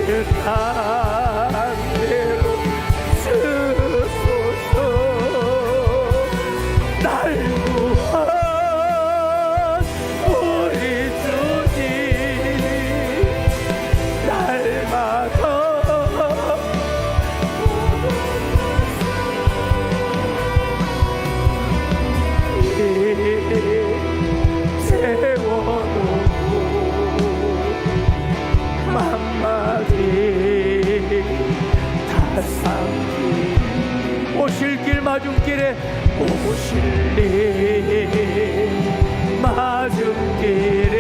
뜻한 대로 쓰소서 날 구한 우리 주님 날마다 세워놓고 만마디 다 삼킨 오실 길 마중길에 오실리 마중길에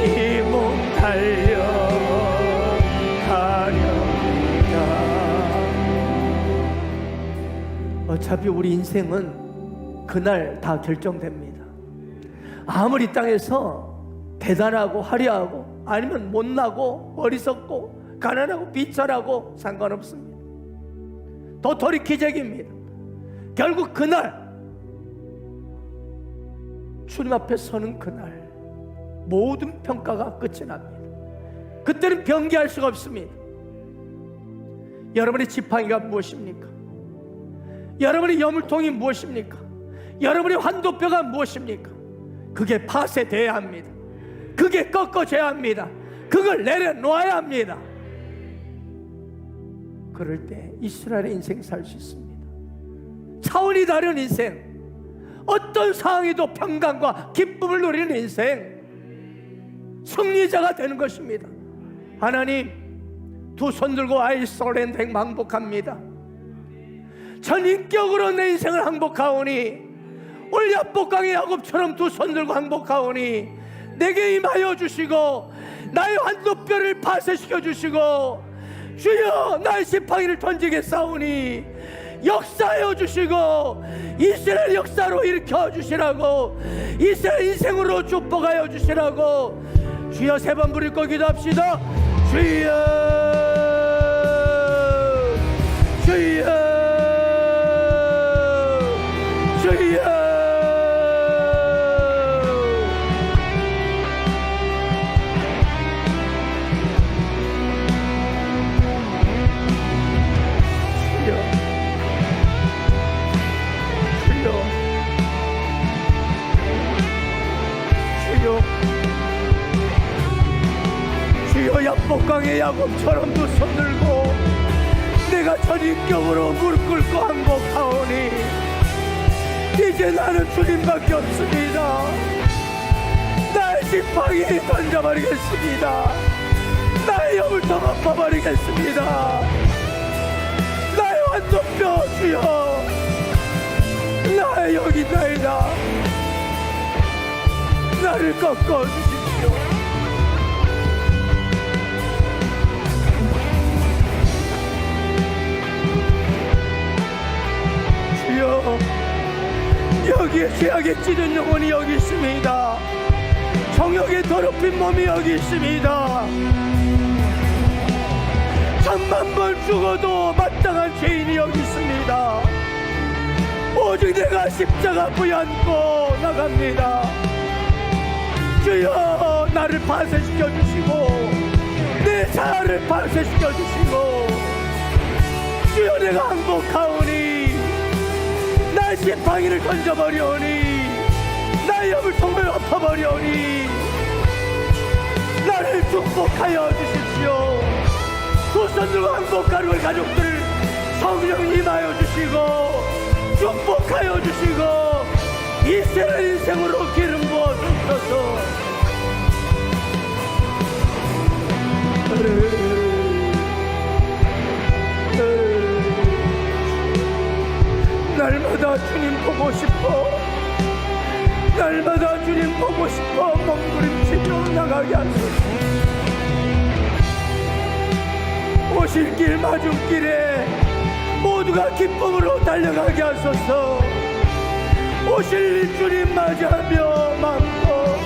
이 몸 달려가렵니다. 어차피 우리 인생은 그날 다 결정됩니다. 아무리 땅에서 대단하고 화려하고 아니면 못나고 어리석고 가난하고 비천하고 상관없습니다. 도토리 기적입니다. 결국 그날 주님 앞에 서는 그날 모든 평가가 끝이 납니다. 그때는 변기할 수가 없습니다. 여러분의 지팡이가 무엇입니까? 여러분의 여물통이 무엇입니까? 여러분의 환도뼈가 무엇입니까? 그게 파쇄돼야 합니다. 그게 꺾어져야 합니다. 그걸 내려놓아야 합니다. 그럴 때 이스라엘의 인생 살 수 있습니다. 차원이 다른 인생, 어떤 상황에도 평강과 기쁨을 누리는 인생, 승리자가 되는 것입니다. 하나님, 두 손 들고 아이솔랜드 행복합니다. 전 인격으로 내 인생을 행복하오니 오늘 야복강의 야곱처럼 두 손 들고 행복하오니 내게 임하여 주시고 나의 환도뼈를 파쇄시켜 주시고 주여 나의 지팡이를 던지겠사오니 역사하여 주시고 이스라엘 역사로 일으켜 주시라고 이스라엘 인생으로 축복하여 주시라고 주여 세 번 부를 거 기도합시다. 주여 주여 주여 주여 야복강의 야곱처럼 두 손 들고 내가 전인격으로 무릎 꿇고 항복하오니 이제 나는 주님밖에 없습니다. 나의 지팡이 던져버리겠습니다. 나의 여물통 엎어버리겠습니다. 나의 환도뼈 주여 나의 여기 있나이다. 나를 꺾어주십시오. 주여 여기에 죄악에 찌든 영혼이 여기 있습니다. 성욕에 더럽힌 몸이 여기 있습니다. 3,000번 죽어도 마땅한 죄인이 여기 있습니다. 오직 내가 십자가 부여안고 나갑니다. 주여 나를 반세시켜 주시고 내 자아를 반세시켜 주시고 주여 내가 항복하오니 나의 지팡이를 던져버려오니 나의 염을 통을 엎어버려오니 나를 축복하여 주십시오. 두 손 들고 항복하는 가족들 성령 임하여 주시고 축복하여 주시고 이스라엘 인생으로 기름 부어 주셔서 날마다 주님 보고 싶어. 날마다 주님 보고 싶어. 몸부림치며 나가게 하소서. 오실 길 마중길에 모두가 기쁨으로 달려가게 하소서. 오실 주님 맞이하며 마음껏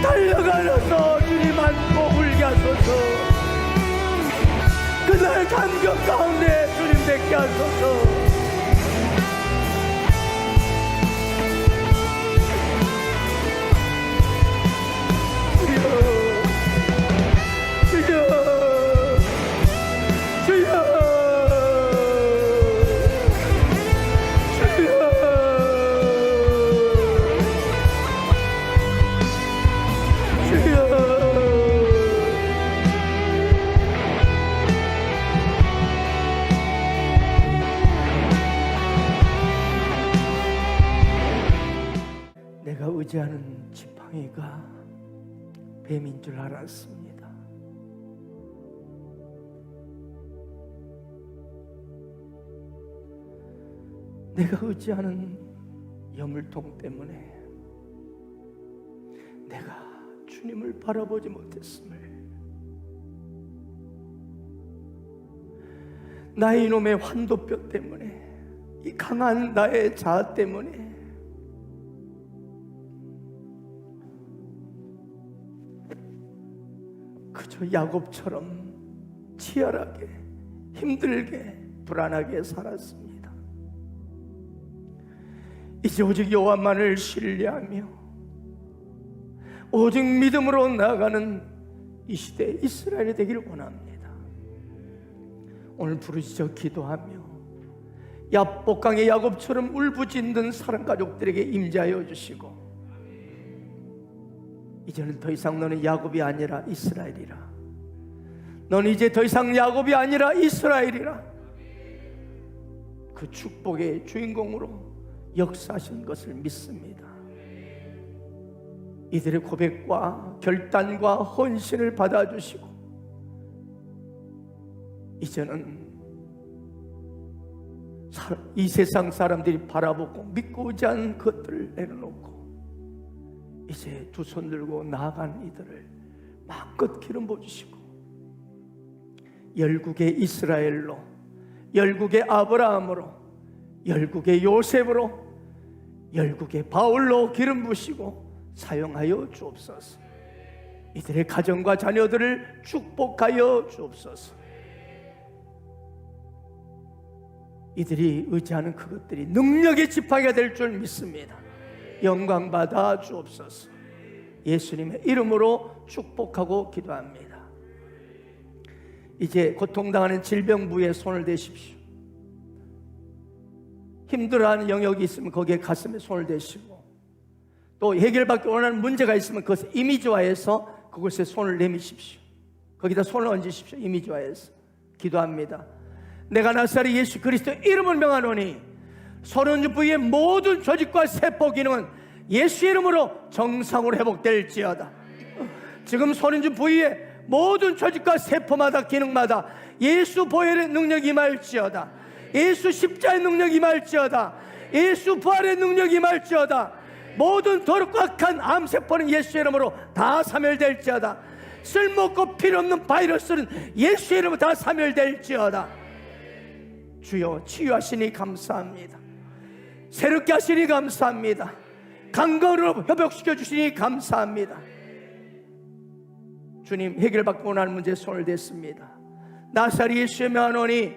달려가서 주님 안고 울게 하소서. 그날 감격 가운데 주님 뵙게 하소서. 내가 의지하는 지팡이가 뱀인 줄 알았습니다. 내가 의지하는 여물통 때문에 내가 주님을 바라보지 못했음을, 나의 이놈의 환도뼈 때문에, 이 강한 나의 자아 때문에 그저 야곱처럼 치열하게 힘들게 불안하게 살았습니다. 이제 오직 여호와만을 신뢰하며 오직 믿음으로 나아가는 이 시대 이스라엘이 되기를 원합니다. 오늘 부르짖어 기도하며 야복강의 야곱처럼 울부짖는 사랑 가족들에게 임재하여 주시고, 이제는 더 이상 너는 야곱이 아니라 이스라엘이라. 너는 이제 더 이상 야곱이 아니라 이스라엘이라. 그 축복의 주인공으로 역사하신 것을 믿습니다. 이들의 고백과 결단과 헌신을 받아주시고, 이제는 이 세상 사람들이 바라보고 믿고 의지하는 것들을 내려놓고 이제 두 손 들고 나아가는 이들을 마음껏 기름 부어주시고, 열국의 이스라엘로, 열국의 아브라함으로, 열국의 요셉으로, 열국의 바울로 기름 부으시고 사용하여 주옵소서. 이들의 가정과 자녀들을 축복하여 주옵소서. 이들이 의지하는 그것들이 능력의 지팡이가 될 줄 믿습니다. 영광 받아 주옵소서. 예수님의 이름으로 축복하고 기도합니다. 이제 고통당하는 질병부에 손을 대십시오. 힘들어하는 영역이 있으면 거기에 가슴에 손을 대시고, 또 해결받기 원하는 문제가 있으면 그것을 이미지화해서 그곳에 손을 내미십시오. 거기다 손을 얹으십시오. 이미지화해서 기도합니다. 내가 나사렛 예수 그리스도의 이름을 명하노니 손은주 부위의 모든 조직과 세포 기능은 예수 이름으로 정상으로 회복될지어다. 지금 손은주 부위의 모든 조직과 세포마다 기능마다 예수 보혈의 능력이 임할지어다. 예수 십자의 능력이 임할지어다. 예수 부활의 능력이 임할지어다. 모든 더럽고 악한 암세포는 예수 이름으로 다 사멸될지어다. 쓸모없고 필요없는 바이러스는 예수 이름으로 다 사멸될지어다. 주여 치유하시니 감사합니다. 새롭게 하시니 감사합니다. 강건으로 회복시켜 주시니 감사합니다. 주님, 해결받고 원하는 문제에 손을 댔습니다. 나사렛 예수의 명하노니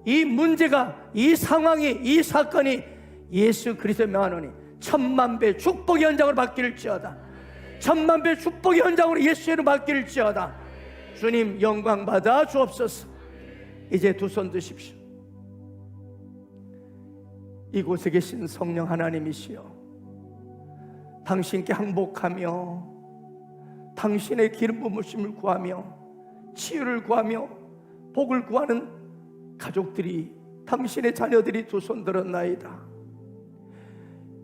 이 문제가, 이 상황이, 이 사건이 예수 그리스도의 명하노니 천만배 축복의 현장으로 바뀔지어다. 천만배 축복의 현장으로 예수의 이름 바뀔지어다. 주님 영광 받아 주옵소서. 이제 두 손 드십시오. 이곳에 계신 성령 하나님이시여, 당신께 항복하며 당신의 기름 부으심을 구하며 치유를 구하며 복을 구하는 가족들이, 당신의 자녀들이 두 손 들었나이다.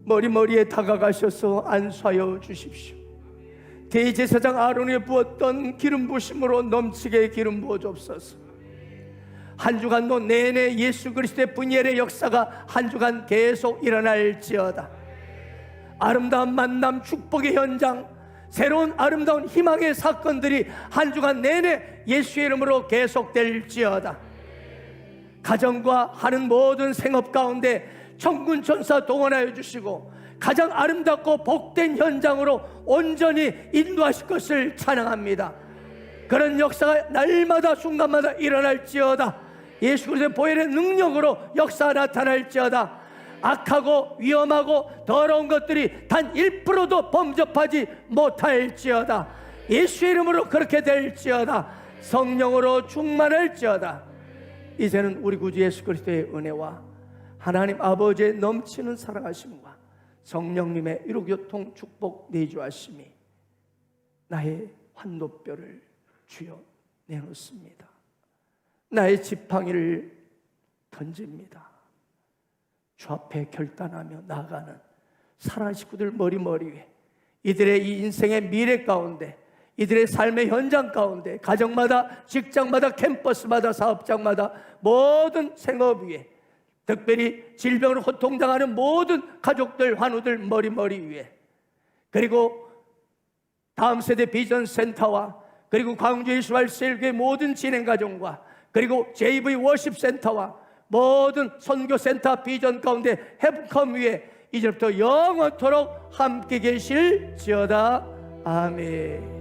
머리에 다가가셔서 안수하여 주십시오. 대제사장 아론에 부었던 기름 부으심으로 넘치게 기름 부어 주옵소서. 한 주간도 내내 예수 그리스도의 분열의 역사가 한 주간 계속 일어날지어다. 아름다운 만남 축복의 현장, 새로운 아름다운 희망의 사건들이 한 주간 내내 예수의 이름으로 계속될지어다. 가정과 하는 모든 생업 가운데 천군 천사 동원하여 주시고 가장 아름답고 복된 현장으로 온전히 인도하실 것을 찬양합니다. 그런 역사가 날마다 순간마다 일어날지어다. 예수 그리스도의 보혈의 능력으로 역사가 나타날지어다. 악하고 위험하고 더러운 것들이 단 1%도 범접하지 못할지어다. 예수의 이름으로 그렇게 될지어다. 성령으로 충만할지어다. 이제는 우리 구주 예수 그리스도의 은혜와 하나님 아버지의 넘치는 사랑하심과 성령님의 이루교통 축복 내주하심이 나의 환도뼈를 주여 내놓습니다. 나의 지팡이를 던집니다. 주 앞에 결단하며 나아가는 사랑하는 식구들 머리 위에, 이들의 이 인생의 미래 가운데, 이들의 삶의 현장 가운데, 가정마다, 직장마다, 캠퍼스마다, 사업장마다, 모든 생업 위에, 특별히 질병으로 고통당하는 모든 가족들, 환우들 머리 위에, 그리고 다음 세대 비전 센터와 그리고 광주 예수활 셀교의 모든 진행 과정과 그리고 JV 워십 센터와 모든 선교센터 비전 가운데 헤븐컴 위에 이제부터 영원토록 함께 계실지어다. 아멘.